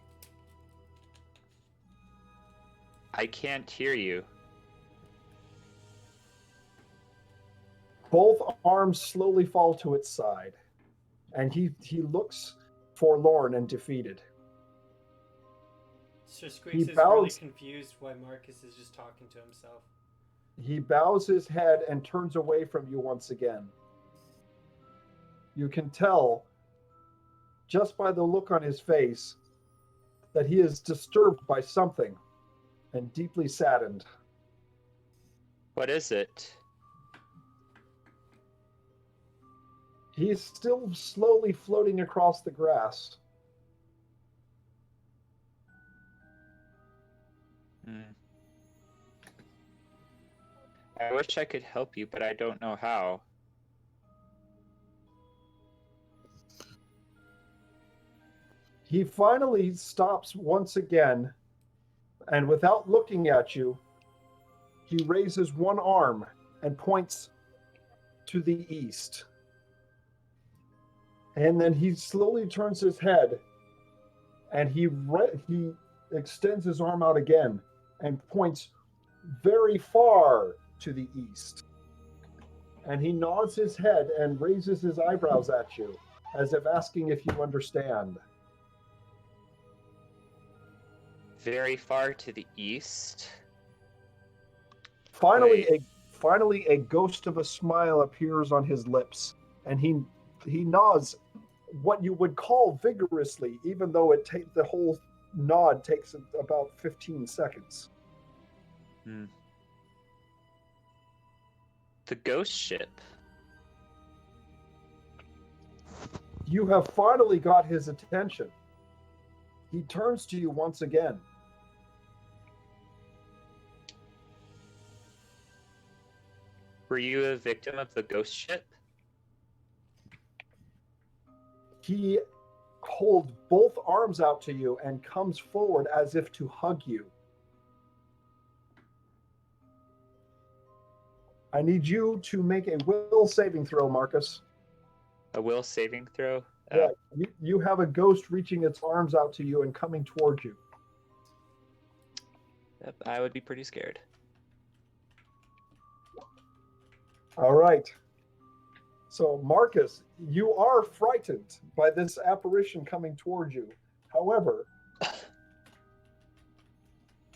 I can't hear you. Both arms slowly fall to its side, and he looks forlorn and defeated. Sir Squeaks He is really bows. confused why Marcus is just talking to himself. He bows his head and turns away from you once again. You can tell, just by the look on his face, that he is disturbed by something and deeply saddened. What is it? He is still slowly floating across the grass. I wish I could help you, but I don't know how. He finally stops once again, and without looking at you, he raises one arm and points to the east. And then he slowly turns his head, and he extends his arm out again and points very far to the east. And he nods his head and raises his eyebrows at you, as if asking if you understand. Very far to the east? Finally, Wait. a ghost of a smile appears on his lips, and he nods what you would call vigorously, even though the whole nod takes about 15 seconds. The ghost ship. You have finally got his attention. He turns to you once again. Were you a victim of the ghost ship? He holds both arms out to you and comes forward as if to hug you. I need you to make a will saving throw, Marcus. A will saving throw? Yeah, you have a ghost reaching its arms out to you and coming towards you. Yep, I would be pretty scared. All right. So, Marcus, you are frightened by this apparition coming towards you. However,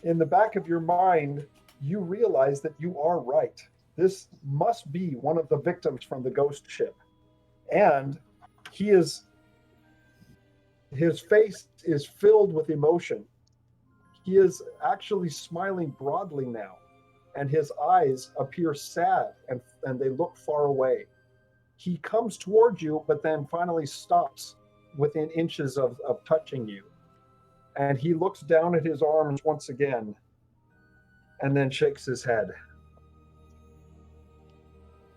in the back of your mind, you realize that you are right. This must be one of the victims from the ghost ship. And his face is filled with emotion. He is actually smiling broadly now, and his eyes appear sad and they look far away. He comes towards you, but then finally stops within inches of touching you. And he looks down at his arms once again and then shakes his head.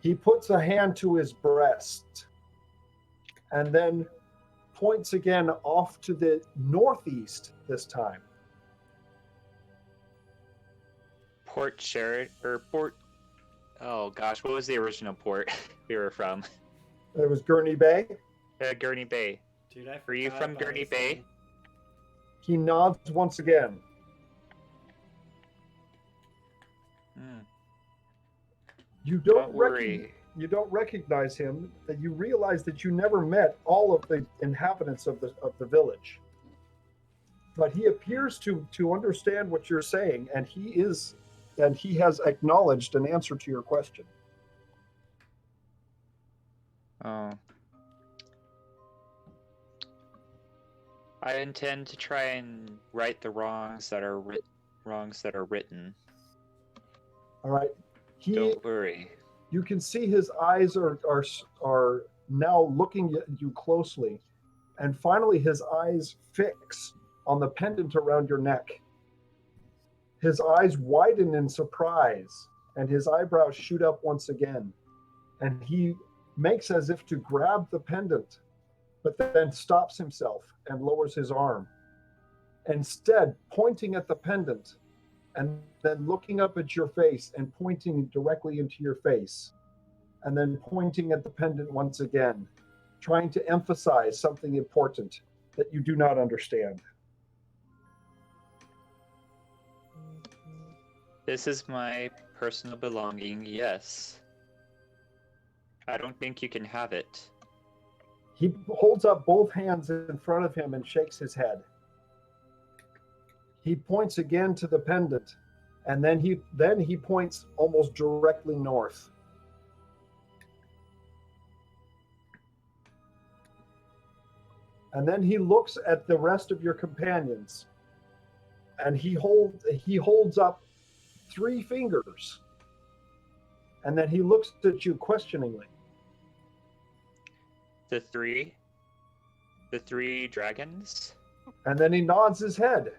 He puts a hand to his breast and then points again off to the northeast this time. Port Sheridan, or Port... Oh gosh, what was the original port we were from? It was Gurney Bay. Gurney Bay. Dude, I Were you forgot from about Gurney his Bay? name. He nods once again. You Don't worry. You don't recognize him. That you realize that you never met all of the inhabitants of the village. But he appears to understand what you're saying, and he has acknowledged an answer to your question. Oh. I intend to try and right the wrongs that are written. All right. Don't worry. You can see his eyes are now looking at you closely, and finally his eyes fix on the pendant around your neck. His eyes widen in surprise, and his eyebrows shoot up once again, and he makes as if to grab the pendant, but then stops himself and lowers his arm. Instead, pointing at the pendant, and then looking up at your face and pointing directly into your face, and then pointing at the pendant once again, trying to emphasize something important that you do not understand. This is my personal belonging, yes. I don't think you can have it. He holds up both hands in front of him and shakes his head. He points again to the pendant, and then he points almost directly north. And then he looks at the rest of your companions, and he holds up 3 fingers, and then he looks at you questioningly. The three dragons? And then he nods his head.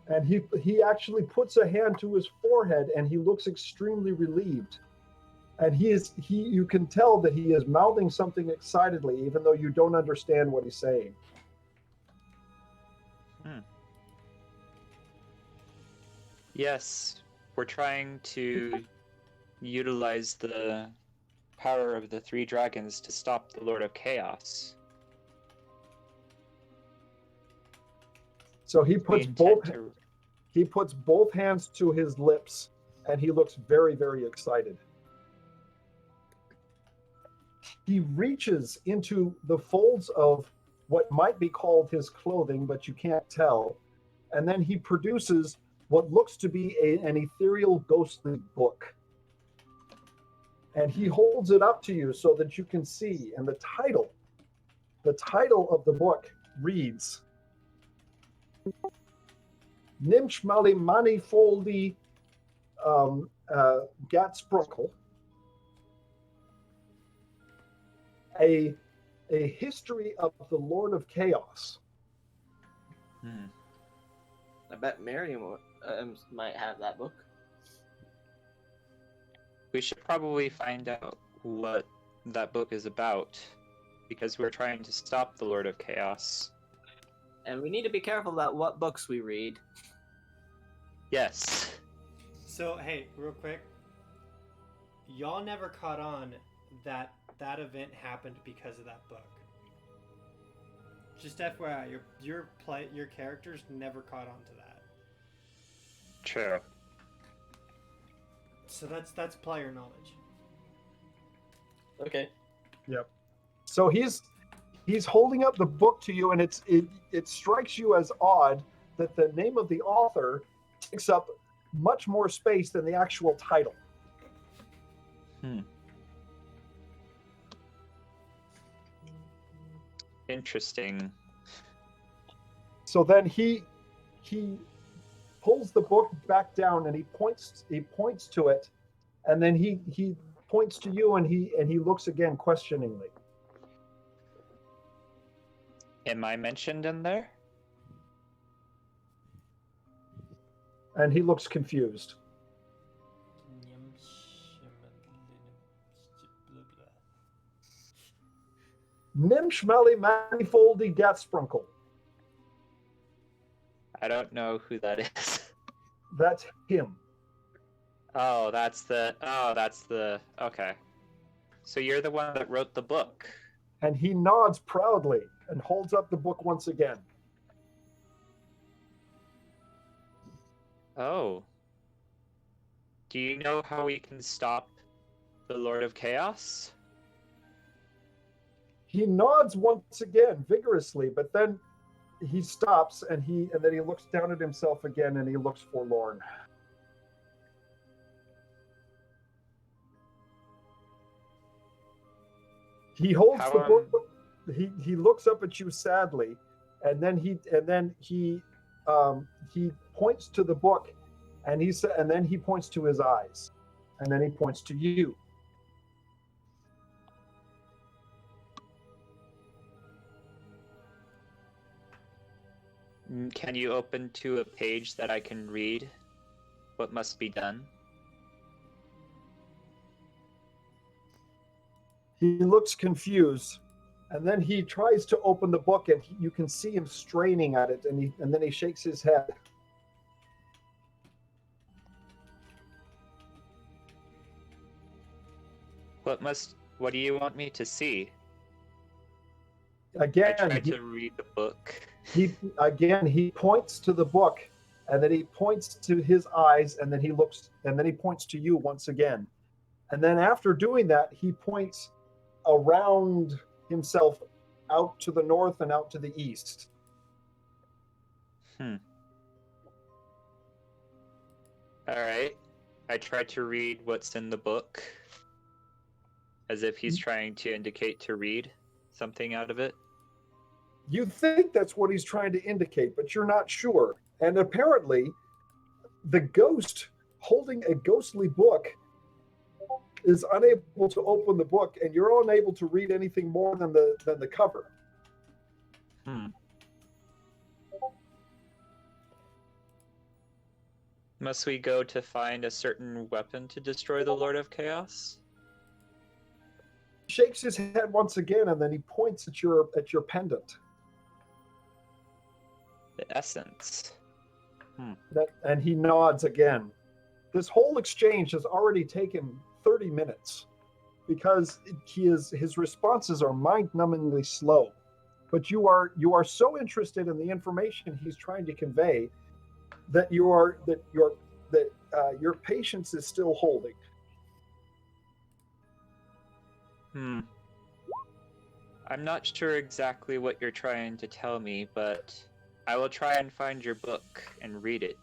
And he actually puts a hand to his forehead, and he looks extremely relieved. And you can tell that he is mouthing something excitedly, even though you don't understand what he's saying. Yes, we're trying to utilize the power of the 3 dragons to stop the Lord of Chaos. So he We puts intend both to... he puts both hands to his lips, and he looks very, very excited. He reaches into the folds of what might be called his clothing, but you can't tell. And then he produces what looks to be an ethereal, ghostly book. And he holds it up to you so that you can see. And the title of the book reads, Nimshmali Manifoldi Gatsprunkel, a history of the Lord of Chaos. I bet Miriam might have that book. We should probably find out what that book is about, because we're trying to stop the Lord of Chaos. And we need to be careful about what books we read. Yes. So, hey, real quick. Y'all never caught on that that event happened because of that book. Just FYI, your characters never caught on to that. True. So that's player knowledge. Okay. Yep. So he's holding up the book to you, and it strikes you as odd that the name of the author takes up much more space than the actual title. Interesting. So then he pulls the book back down, and he points to it, and then he points to you, and he looks again questioningly. Am I mentioned in there? And he looks confused. Nimshmeli Manifoldi Gatsprunkel. I don't know who that is. That's him. That's the... Okay. So you're the one that wrote the book. And he nods proudly and holds up the book once again. Oh. Do you know how we can stop the Lord of Chaos? He nods once again vigorously, but then he stops, and then he looks down at himself again, and he looks forlorn. He holds the book. He looks up at you sadly, and then he points to the book, and then he points to his eyes, and then he points to you. Can you open to a page that I can read what must be done? He looks confused, and then he tries to open the book, and you can see him straining at it, and then he shakes his head. What do you want me to see? I Again, tried to read the book. he points to the book, and then he points to his eyes, and then he looks, and then he points to you once again. And then after doing that, he points around himself out to the north and out to the east. Alright. I tried to read what's in the book, as if he's trying to indicate to read something out of it. You think that's what he's trying to indicate, but you're not sure. And apparently, the ghost holding a ghostly book is unable to open the book, and you're unable to read anything more than the cover. Must we go to find a certain weapon to destroy the Lord of Chaos? Shakes his head once again, and then he points at your pendant. The essence. And he nods again. This whole exchange has already taken 30 minutes because his responses are mind-numbingly slow. But you are so interested in the information he's trying to convey that your patience is still holding. I'm not sure exactly what you're trying to tell me, but I will try and find your book and read it.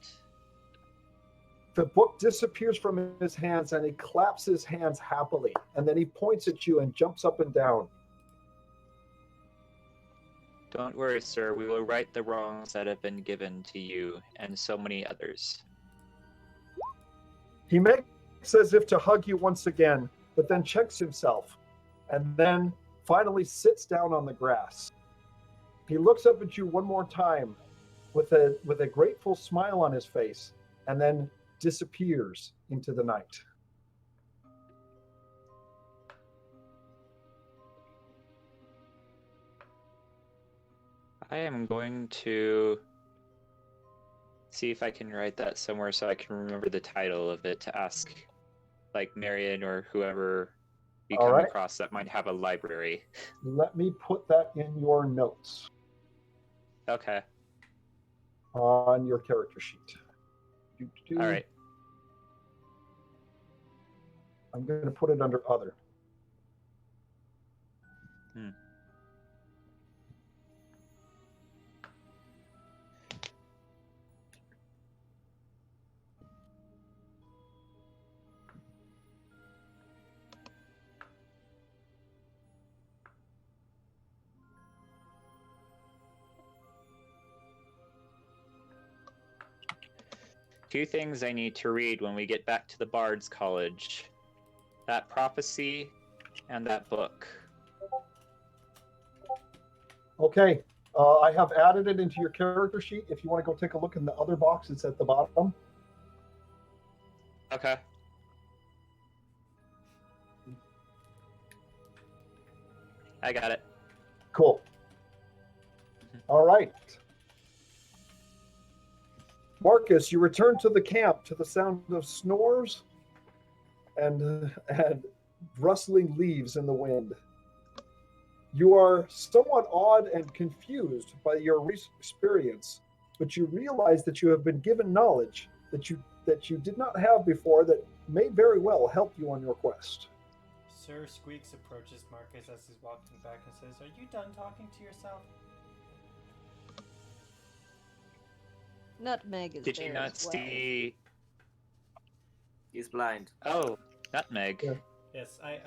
The book disappears from his hands, and he claps his hands happily, and then he points at you and jumps up and down. Don't worry, sir. We will right the wrongs that have been given to you and so many others. He makes as if to hug you once again, but then checks himself, and then finally sits down on the grass. He looks up at you one more time with a grateful smile on his face, and then disappears into the night. I am going to see if I can write that somewhere so I can remember the title of it to ask, like, Marion or whoever we come across that might have a library. Let me put that in your notes. Okay. On your character sheet. All right. I'm going to put it under other. Two things I need to read when we get back to the Bard's College. That prophecy and that book. Okay. I have added it into your character sheet. If you want to go take a look in the other box, it's at the bottom. Okay. I got it. Cool. All right. Marcus, you return to the camp to the sound of snores and rustling leaves in the wind. You are somewhat awed and confused by your experience, but you realize that you have been given knowledge that you did not have before that may very well help you on your quest. Sir Squeaks approaches Marcus as he's walking back and says, "Are you done talking to yourself?" Nutmeg is Did there you not as well. see? He's blind. Oh, Nutmeg. Yeah. Yes, I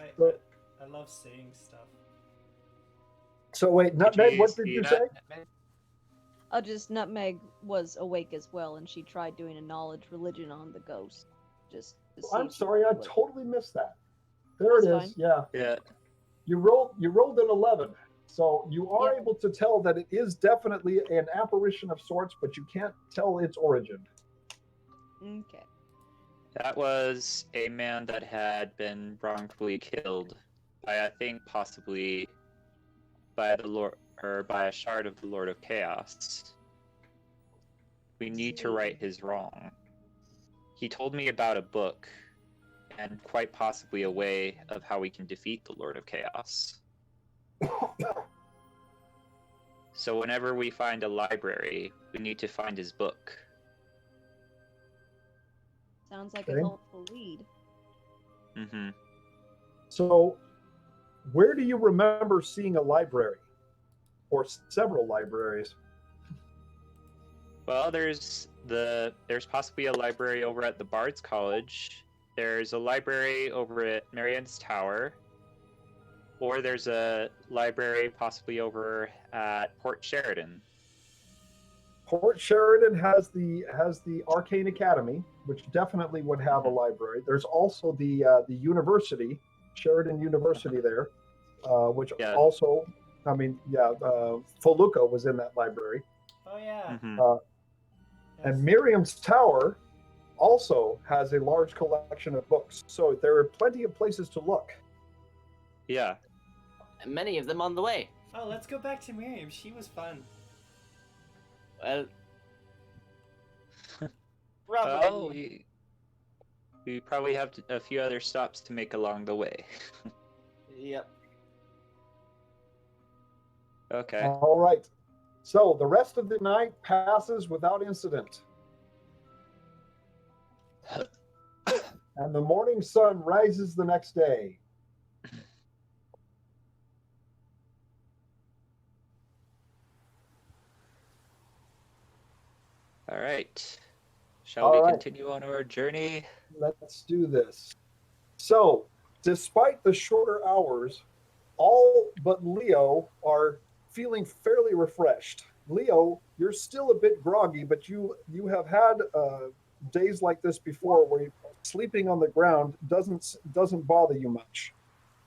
love saying stuff. So wait, Nutmeg, what did you say? Nutmeg? Just Nutmeg was awake as well, and she tried doing a knowledge religion on the ghost. Just to see I'm if she sorry, I would. totally missed that. There it That's is. fine. Yeah. Yeah. You rolled an 11. So you are Yeah. able to tell that it is definitely an apparition of sorts, but you can't tell its origin. Okay. That was a man that had been wrongfully killed by, I think, possibly by the Lord, or by a shard of the Lord of Chaos. We need to right his wrong. He told me about a book, and quite possibly a way of how we can defeat the Lord of Chaos. So whenever we find a library, we need to find his book. Sounds like Okay. a helpful lead. Mm-hmm. So, where do you remember seeing a library or several libraries? Well, there's possibly a library over at the Bard's College. There's a library over at Marianne's Tower, or there's a library possibly over at Port Sheridan. Port Sheridan has the Arcane Academy, which definitely would have a library. There's also the university, Sheridan University there, which Yeah. also, I mean, yeah, Foluca was in that library. Oh yeah. Mhm. And Miriam's Tower also has a large collection of books. So there are plenty of places to look. Yeah. And many of them on the way. Oh, let's go back to Miriam. She was fun. Well, Well, probably. we probably have a few other stops to make along the way. Yep. Okay. All right. So the rest of the night passes without incident. And the morning sun rises the next day. All right. Shall All we right. continue on our journey? Let's do this. So, despite the shorter hours, all but Leo are feeling fairly refreshed. Leo, you're still a bit groggy, but you have had days like this before where sleeping on the ground doesn't bother you much.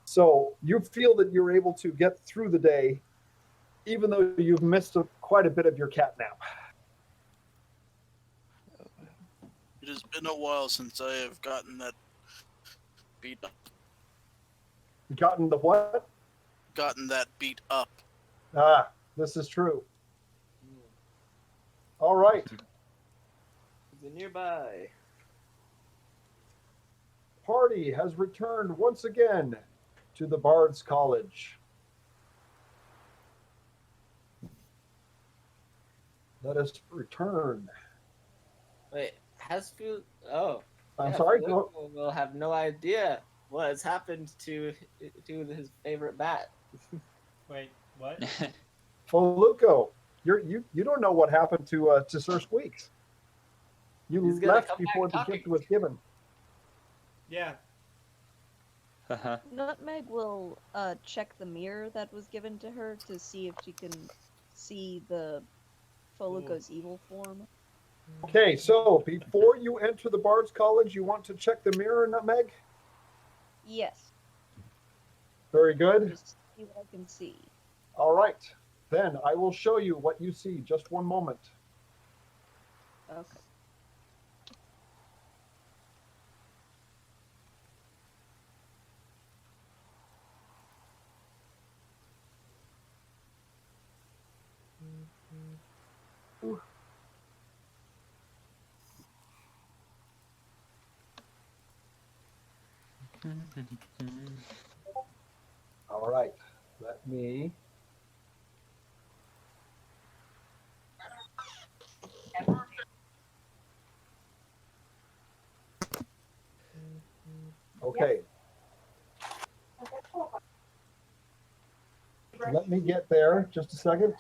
So you feel that you're able to get through the day, even though you've missed quite a bit of your cat nap. It has been a while since I have gotten that beat up. Gotten the what? Gotten that beat up. Ah, this is true. All right. The nearby. Party has returned once again to the Bard's College. Let us return. Wait, has Fu? Oh, I'm yeah, sorry. Felipe will have no idea what has happened to his favorite bat. Wait, what? Foluco, you don't know what happened to Sir Squeaks. You He's gonna left come back before the talking. gift was given. Yeah. Uh-huh. Nutmeg will check the mirror that was given to her to see if she can see the Foluco's evil form. Okay, so before you enter the Bard's College, you want to check the mirror, Nutmeg? Yes, Very good. just see what I can see. All right. Then I will show you what you see. Just one moment. Okay. All right. Let me. Okay. Let me get there. Just a second.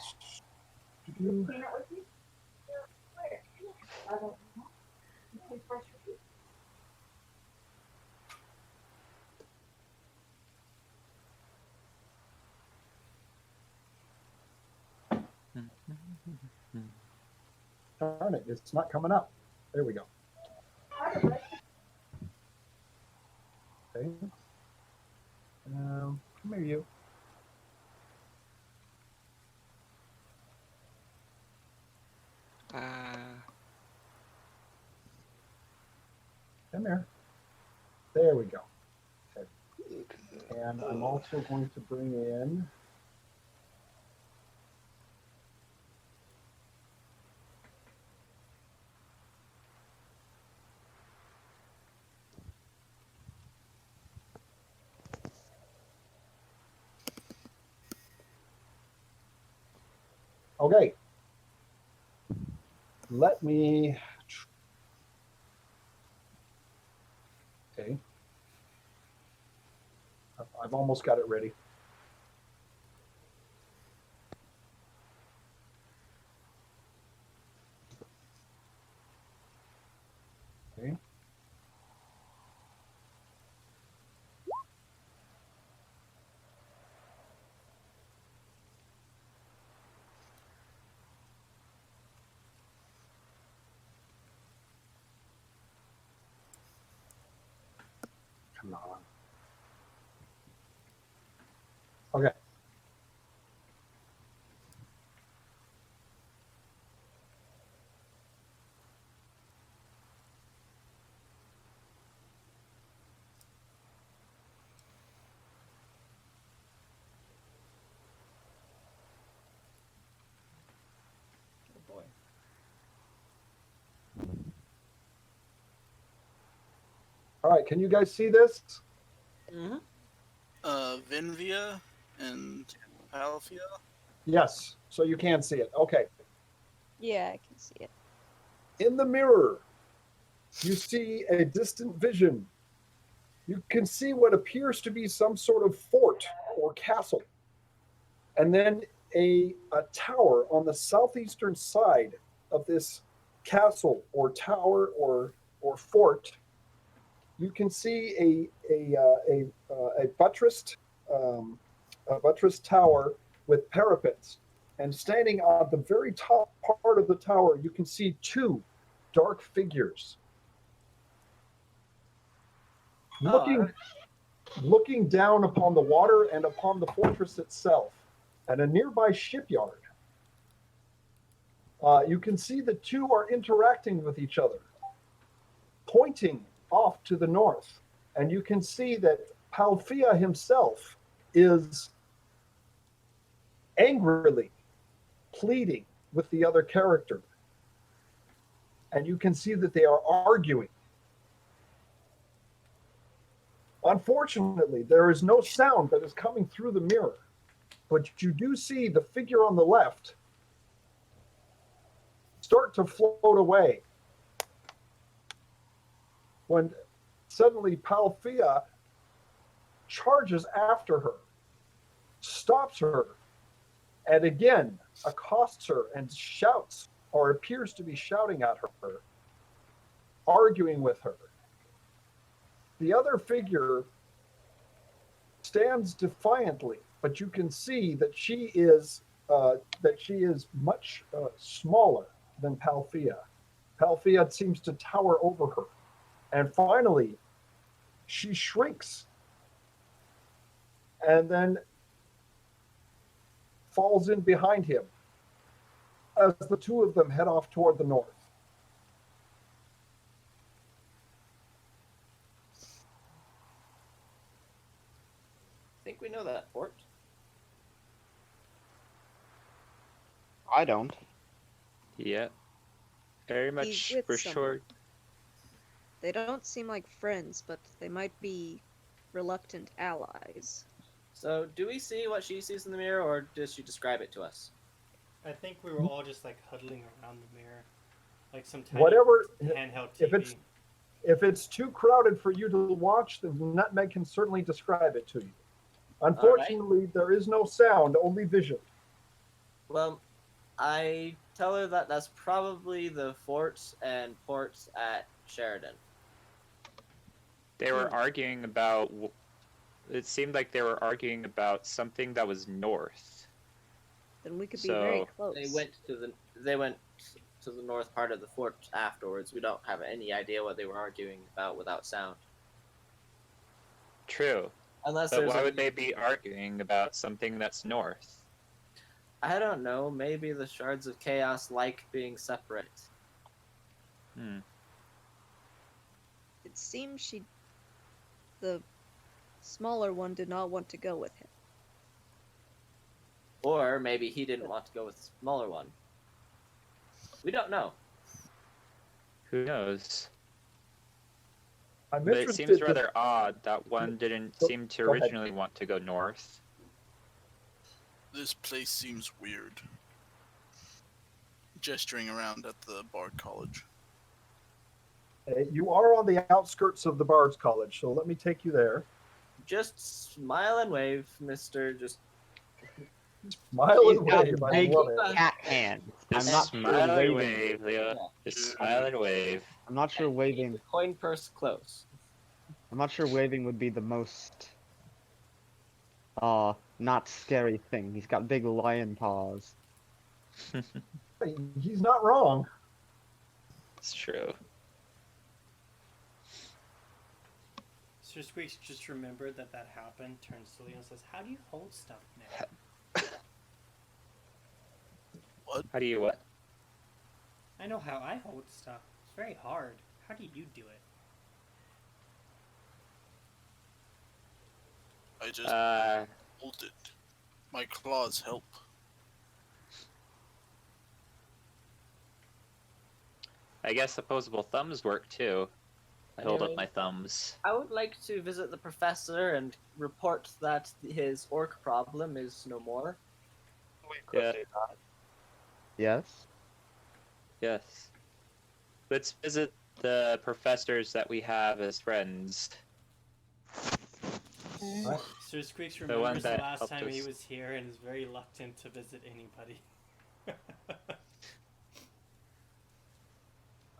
Darn it, it's not coming up. There we go. Okay. Come here, you. Come here. There we go. Okay. And I'm also going to bring in. Okay. Let me. Okay. I've almost got it ready. Okay. Come on. Okay. Oh boy. All right. Can you guys see this? Mm-hmm. Vinvia and Alfia. Yes. So you can see it. Okay. Yeah, I can see it. In the mirror, you see a distant vision. You can see what appears to be some sort of fort or castle. And then a tower on the southeastern side of this castle or tower or fort. You can see a um, buttressed tower with parapets. And standing on the very top part of the tower, you can see two dark figures Oh, looking down upon the water and upon the fortress itself. At a nearby shipyard, you can see the two are interacting with each other, pointing off to the north. And you can see that Palfia himself is angrily pleading with the other character. And you can see that they are arguing. Unfortunately, there is no sound that is coming through the mirror, but you do see the figure on the left start to float away when suddenly Palfia charges after her, stops her, and again accosts her and shouts, or appears to be shouting at her, arguing with her. The other figure stands defiantly, but you can see that she is much smaller than Palfia. Palfia seems to tower over her, and finally, she shrinks, and then falls in behind him as the two of them head off toward the north. I think we know that fort. I don't. Yeah. Very much with for someone. sure. They don't seem like friends, but they might be reluctant allies. So, do we see what she sees in the mirror, or does she describe it to us? I think we were all just like huddling around the mirror, like some tiny Whatever, handheld if TV. it's too crowded for you to watch, then Nutmeg can certainly describe it to you. All right. Unfortunately, there is no sound, only vision. Well, I tell her that that's probably the forts and ports at Sheridan. They were arguing about. It seemed like they were arguing about something that was north. Then we could be very So- close. They went to the north part of the fort afterwards. We don't have any idea what they were arguing about without sound. True. Unless But there's why a, would they be arguing about something that's north? I don't know, maybe the shards of chaos like being separate. It seems the smaller one did not want to go with him. Or maybe he didn't want to go with the smaller one. We don't know. Who knows? I'm But it interested seems to- rather odd that one didn't seem to Go ahead. originally want to go north. This place seems weird. gesturing around at the Bard College. You are on the outskirts of the Bard's College, so let me take you there. Just smile and wave, Mister. Just Smile He's and got wave. I big love it. cat hands. I'm Just not sure smile and waving. wave, Leo. Yeah. Just smile and wave. I'm not sure keep waving. the coin purse close. I'm not sure waving would be the most not scary thing. He's got big lion paws. He's not wrong. It's true. Sir Squeaks just remembered that happened, turns to Leo and says, "How do you hold stuff now?" How do you what? I know how I hold stuff. It's very hard. How do you do it? I just Uh, hold it. My claws help. I guess opposable thumbs work too. I hold up Anyway. my thumbs. I would like to visit the professor and report that his orc problem is no more. Yeah. Yes. Yes. Let's visit the professors that we have as friends. Right. Sir Squeaks one remembers the that last helped time he us. was here and is very reluctant to visit anybody.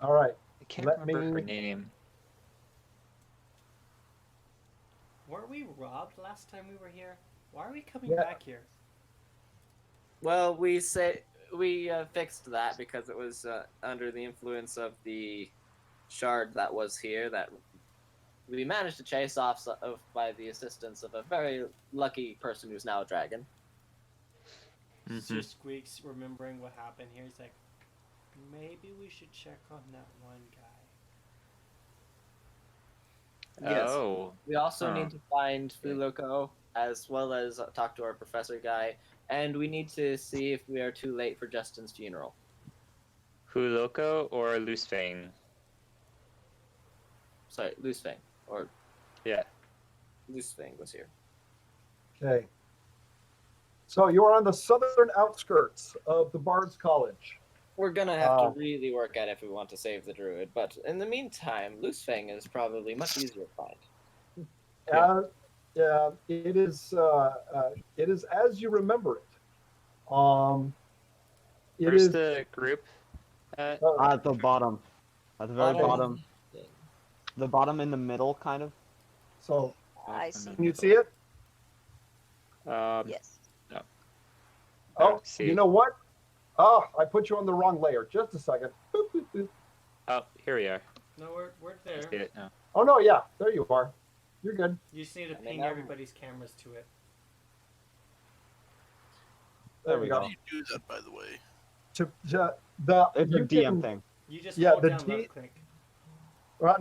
All right. I can't Let remember her me- name. Weren't we robbed last time we were here? Why are we coming Yeah. back here? Well, we fixed that because it was under the influence of the shard that was here that we managed to chase off by the assistance of a very lucky person who's now a dragon. Sir Squeaks remembering what happened here. He's like, maybe we should check on that one guy. Yes. Oh. We also Huh. need to find Fuloko as well as talk to our professor guy, and we need to see if we are too late for Justin's funeral. Huloko or Loosefang? Sorry, Loosefang. Or Yeah. Loosefang was here. Okay. So you are on the southern outskirts of the Bard's College. We're gonna have Oh. to really work at it if we want to save the druid, but in the meantime, Loosefang is probably much easier to find. It is as you remember it. It Where's is the group at? At the bottom. At the very Okay. bottom. The bottom in the middle, kind of. so. I see. Can you see it? Yes. Oh, see. you know what? Oh, I put you on the wrong layer. Just a second. Boop, boop, boop. Oh, here we are. No, we're I see there. it now. Oh no, yeah, there you are. You're good. You just need to I mean, ping I'm- everybody's cameras to it. There we we go. go. How do you do that, by the way? It's a you DM can- thing. You just Yeah, hold the down D- left click.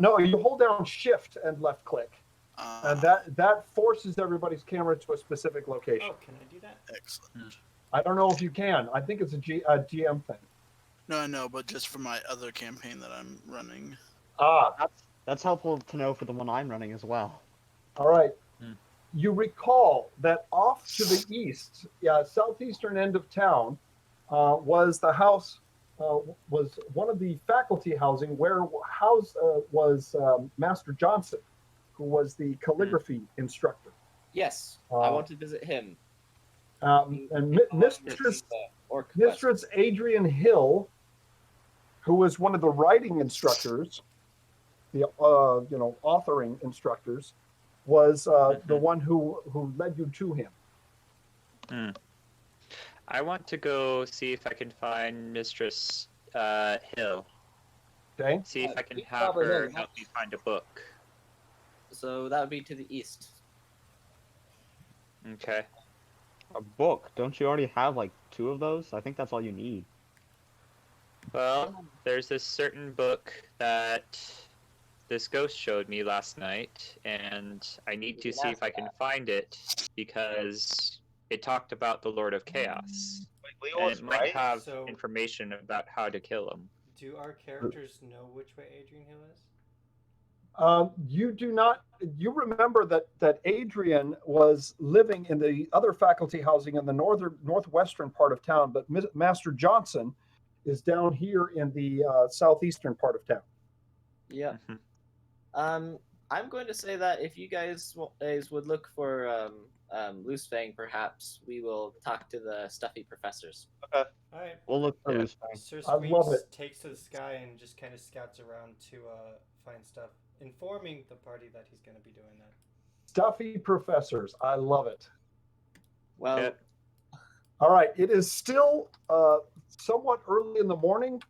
No, you hold down Shift and left click, and that forces everybody's camera to a specific location. Oh, can I do that? Excellent. I don't know if you can. I think it's a GM thing. No, I know, but just for my other campaign that I'm running. That's helpful to know for the one I'm running as well. All right. Hmm. You recall that off to the east, southeastern end of town, was the house, was one of the faculty housing where was Master Johnson, who was the calligraphy instructor. Yes, Uh, I want to visit him. And Mistress Orc Mistress Adrian Hill, who was one of the writing instructors, the authoring instructors, was the one who led you to him. I want to go see if I can find Mistress Hill. Okay. See if I can we have probably her know help me find a book. So that would be to the east. Okay. A book. Don't you already have like 2 of those? I think that's all you need. Well, there's this certain book that this ghost showed me last night, and I need to You can see ask if I can find it because it talked about the Lord of Chaos. And it might have So- information about how to kill him. Do our characters know which way Adrian Hill is? You do not. You remember that Adrian was living in the other faculty housing in the northwestern part of town, but Master Johnson is down here in the southeastern part of town. Yeah. Mhm. I'm going to say that if you guys would look for Loose Fang, perhaps we will talk to the stuffy professors. Okay. All right. We'll look for Yeah. loose fang. Sir I love Squeaks it. takes to the sky and just kind of scouts around to find stuff, informing the party that he's going to be doing that. Stuffy professors. I love it. Well, Yeah. All right. It is still somewhat early in the morning,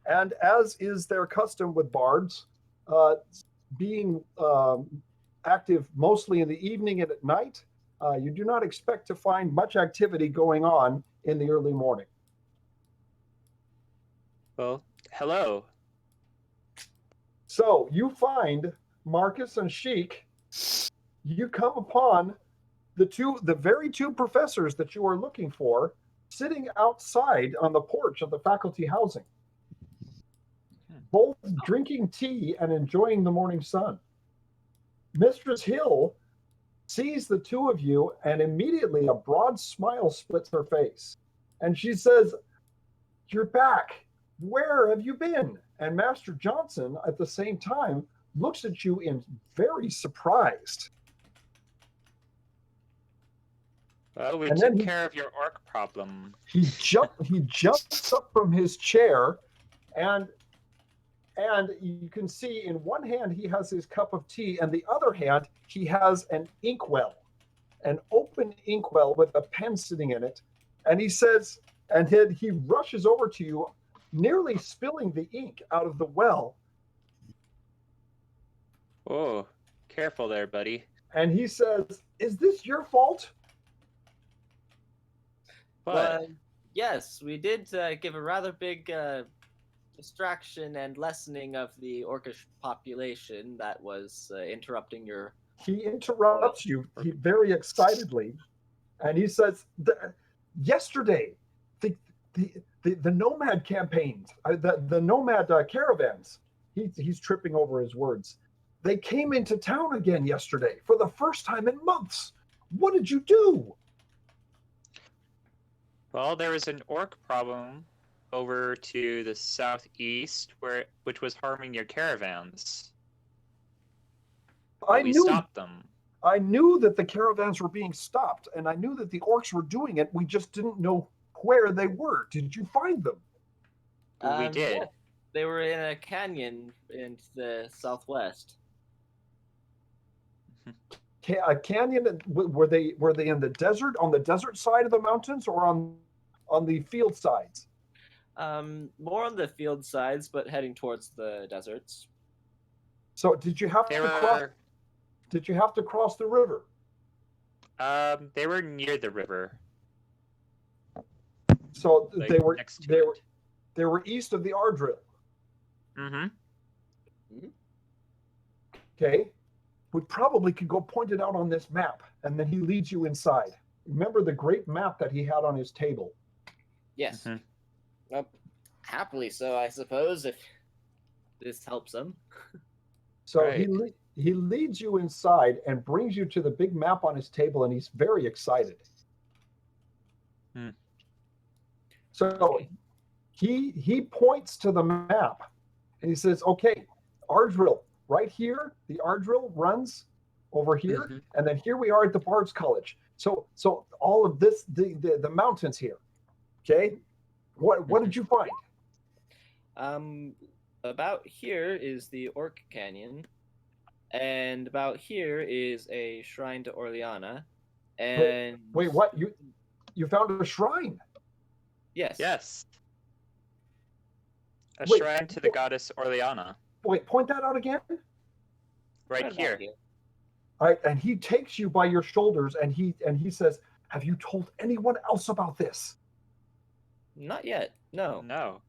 and as is their custom with bards, being active mostly in the evening and at night, you do not expect to find much activity going on in the early morning. Well, hello. So you find Marcus and Sheik. You come upon the very two professors that you are looking for sitting outside on the porch of the faculty housing, both drinking tea and enjoying the morning sun. Mistress Hill sees the two of you, and immediately a broad smile splits her face. And she says, "You're back. Where have you been?" And Master Johnson, at the same time, looks at you in very surprised. Well, we And took then care of your orc problem. he jumps up from his chair, and you can see in one hand he has his cup of tea, and the other hand he has an inkwell, an open inkwell with a pen sitting in it. And he says, and then he rushes over to you, nearly spilling the ink out of the well. Oh, careful there, buddy. And he says, "Is this your fault?" But well, yes, we did give a rather big distraction and lessening of the orcish population that was interrupting your. He interrupts you very excitedly, and he says, "Yesterday, the nomad campaigns, the nomad caravans." He's tripping over his words. "They came into town again yesterday for the first time in months. What did you do?" well, there was an orc problem over to the southeast, which was harming your caravans. I We knew stopped them. I knew that the caravans were being stopped, and I knew that the orcs were doing it. We just didn't know where they were. Did you find them? We did. Yeah, they were in a canyon in the southwest. A canyon? Were they in the desert, on the desert side of the mountains, or on the field sides? More on the field sides, but heading towards the deserts. So did you have They to cross? were Did you have to cross the river? they were near the river. So Like they were next to they it. were they were east of the Ardril. Mm-hmm. Okay, we probably could go point it out on this map, and then he leads you inside. Remember the great map that he had on his table. Yes. Mhm. Well, happily so, I suppose, if this helps him. So Right. he leads you inside and brings you to the big map on his table, and he's very excited. Hmm. So Okay. he points to the map, and he says, "Okay, Ardril, right here. The Ardril runs over here, Mhm. and then here we are at the Bards College. So all of this, the mountains here. Okay, what did you find?" About here is the Orc Canyon, and about here is a shrine to Orleana, and Wait, what? You found a shrine? yes, Yes. A Wait, shrine to the goddess Orleana. Wait, point that out again. Right about here. All right, and he takes you by your shoulders, and he says, "Have you told anyone else about this?" Not yet. No. No,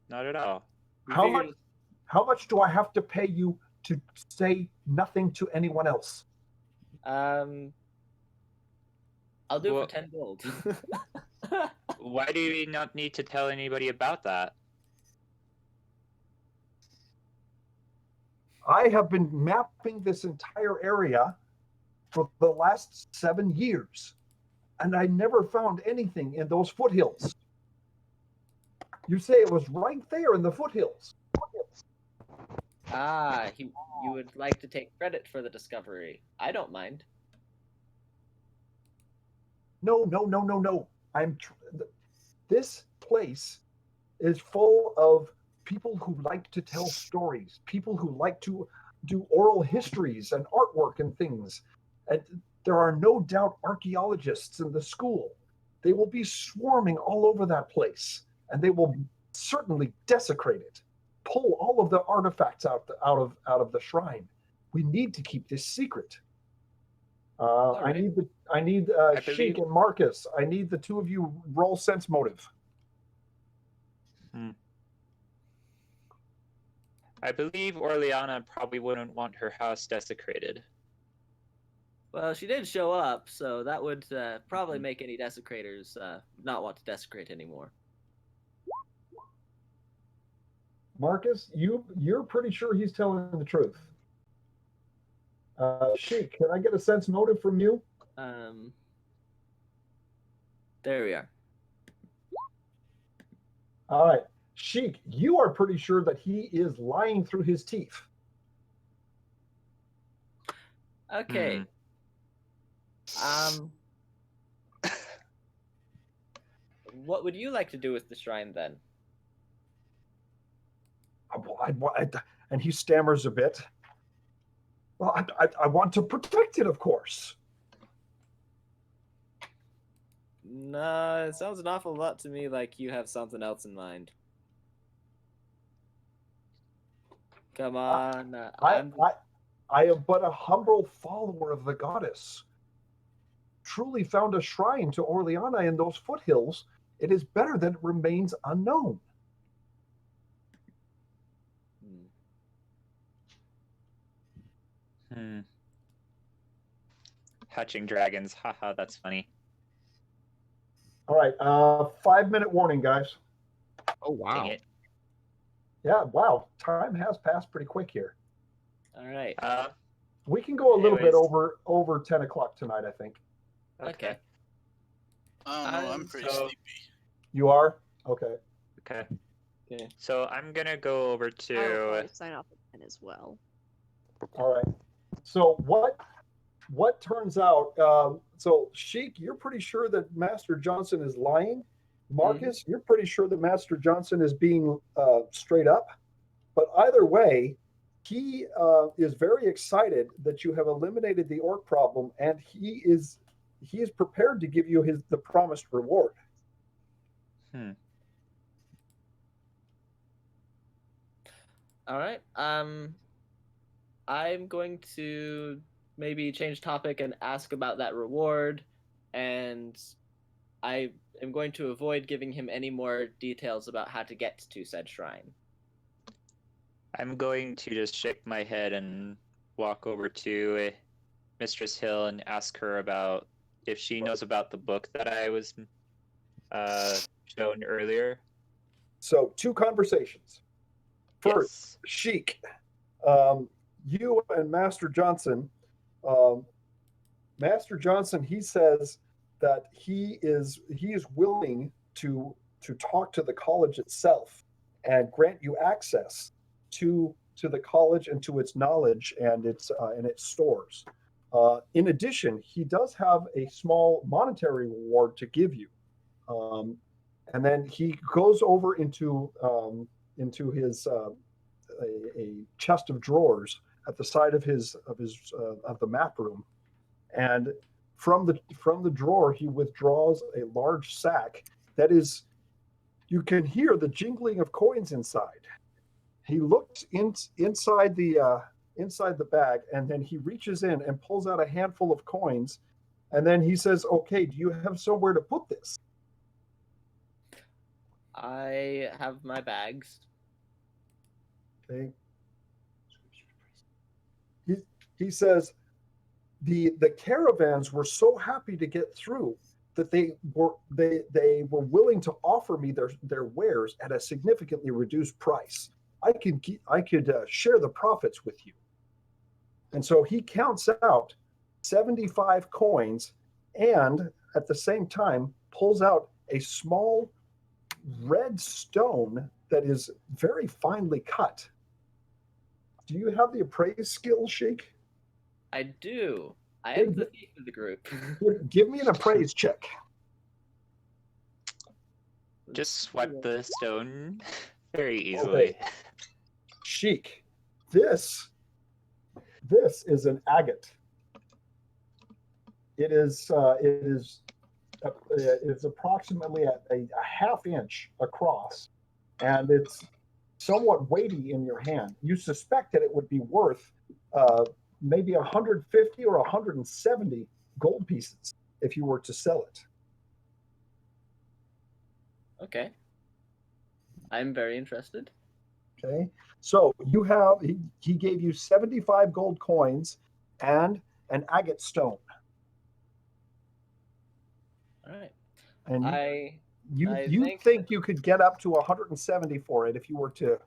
not at all. We How figured- much? How much do I have to pay you to say nothing to anyone else? I'll do it Well- for 10 gold. Why do we not need to tell anybody about that? I have been mapping this entire area for the last 7 years, and I never found anything in those foothills. You say it was right there in the foothills. You would like to take credit for the discovery. I don't mind. No. This place is full of people who like to tell stories, people who like to do oral histories and artwork and things. And there are no doubt archaeologists in the school. They will be swarming all over that place, and they will certainly desecrate it, pull all of the artifacts out of the shrine. We need to keep this secret. I right. need I Sheik believe- and Marcus. I need the two of you roll sense motive. I believe Orleana probably wouldn't want her house desecrated. Well, she did show up, so that would probably make any desecrators not want to desecrate anymore. Marcus, you're pretty sure he's telling the truth. Sheik, can I get a sense motive from you? There we are. All right. Sheik, you are pretty sure that he is lying through his teeth. Okay. What would you like to do with the shrine then? And he stammers a bit. Well, I want to protect it, of course. No, it sounds an awful lot to me like you have something else in mind. Come on. I am but a humble follower of the goddess. Truly found a shrine to Orleana in those foothills. It is better that it remains unknown. Hatching dragons. Haha, that's funny. All right, 5-minute warning, guys. Oh Dang it. Yeah, wow, time has passed pretty quick here. All right. We can go a little bit anyways. over 10 o'clock tonight, I think. Okay. I don't know. I'm pretty So- sleepy. You are? Okay. Okay. Okay. So I'm gonna go over I'll to. probably sign off again as well. All right. So what turns out? So Sheik, you're pretty sure that Master Johnson is lying. Marcus, you're pretty sure that Master Johnson is being straight up. But either way, he is very excited that you have eliminated the orc problem, and he is prepared to give you the promised reward. All right. I'm going to maybe change topic and ask about that reward, and I am going to avoid giving him any more details about how to get to said shrine. I'm going to just shake my head and walk over to Mistress Hill and ask her about if she knows about the book that I was shown earlier. So 2 conversations. First, Yes. Sheik, you and Master Johnson. Master Johnson, he says that he is willing to talk to the college itself and grant you access to the college and to its knowledge and its stores. In addition, he does have a small monetary reward to give you, and then he goes over into his a chest of drawers at the side of the map room, and from the drawer he withdraws a large sack that is, you can hear the jingling of coins inside. He looks inside the bag, and then he reaches in and pulls out a handful of coins, and then he says, "Okay, do you have somewhere to put this?" I have my bags. Okay. He says the caravans were so happy to get through that they were willing to offer me their wares at a significantly reduced price. I could share the profits with you. And so he counts out 75 coins, and at the same time pulls out a small red stone that is very finely cut. Do you have the appraise skill, Sheik? I do. I Hey, am the thief of the group. Give me an appraise check. Just swipe the stone very easily. Okay. Sheik, this is an agate. It's approximately a half inch across, and it's somewhat weighty in your hand. You suspect that it would be worth maybe 150 or 170 gold pieces if you were to sell it. Okay. I'm very interested. Okay, so you have he gave you 75 gold coins and an agate stone. All right. And you I you think you could get up to 170 for it if you were to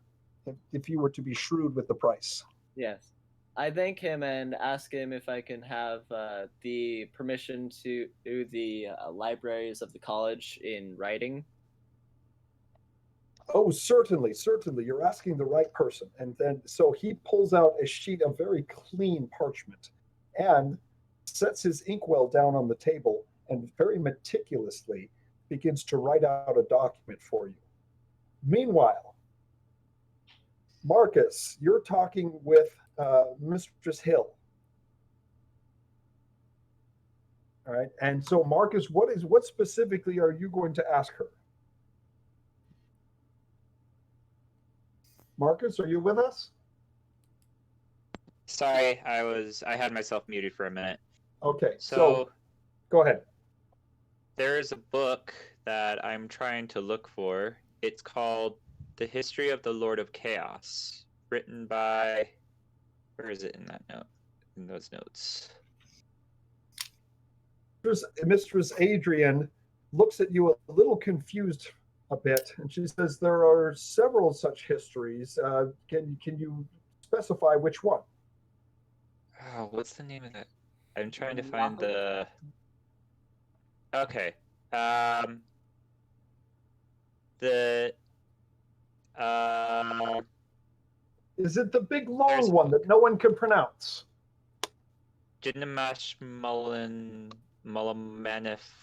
be shrewd with the price. Yes. I thank him and ask him if I can have the permission to do the libraries of the college in writing. Oh, certainly. You're asking the right person. And then so he pulls out a sheet of very clean parchment and sets his inkwell down on the table and very meticulously begins to write out a document for you. Meanwhile, Marcus, you're talking with Mistress Hill. All right. And so Marcus, what specifically are you going to ask her? Marcus, are you with us? Sorry, I had myself muted for a minute. Okay. So go ahead. there's a book that I'm trying to look for. It's called The History of the Lord of Chaos, written by, where is it in that note? In those notes. Mistress Adrian looks at you a little confused a bit, and she says there are several such histories. Can you specify which one? Oh, what's the name of that? I'm trying to find the. Okay. The. Is it the big long one that no one can pronounce? Jinnamash Mullamanifaldi.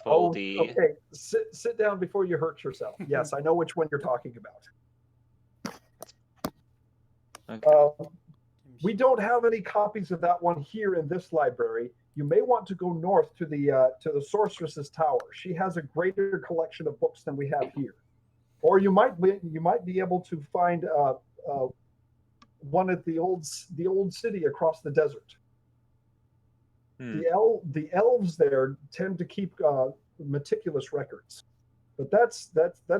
Oh, okay. Sit down before you hurt yourself. Yes, I know which one you're talking about. Okay. We don't have any copies of that one here in this library. You may want to go north to the sorceress's tower. She has a greater collection of books than we have here. Or you might be able to find one at the old city across the desert. The elves there tend to keep meticulous records, but that's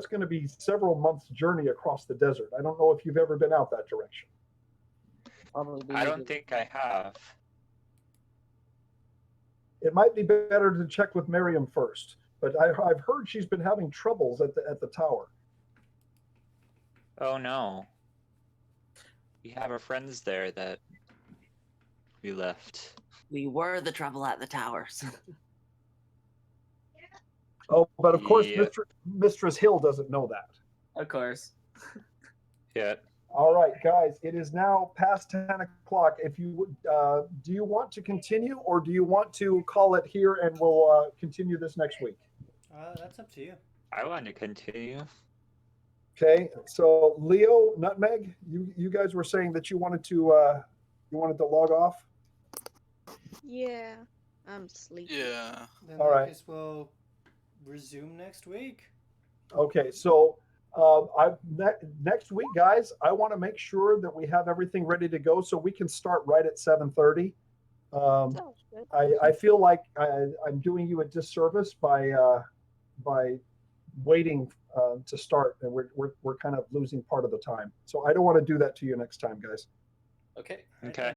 going to be several months' journey across the desert. I don't know if you've ever been out that direction. I don't think I have. It might be better to check with Miriam first, but I've heard she's been having troubles at the tower. Oh no. We have our friends there that we left. We were the trouble at the towers. Oh, but of course, Yep. Mistress Hill doesn't know that. Of course. Yeah. All right, guys, it is now past 10 o'clock. If you do you want to continue, or do you want to call it here and we'll continue this next week? That's up to you. I want to continue. Okay, so Leo, Nutmeg, you guys were saying that you wanted to log off. Yeah, I'm sleepy. Yeah. Then All I right. guess we'll resume next week. Okay, so next week, guys, I want to make sure that we have everything ready to go so we can start right at 7:30. Sounds good. I feel like I'm doing you a disservice by waiting to start, and we're kind of losing part of the time. So I don't want to do that to you next time, guys. Okay. Okay.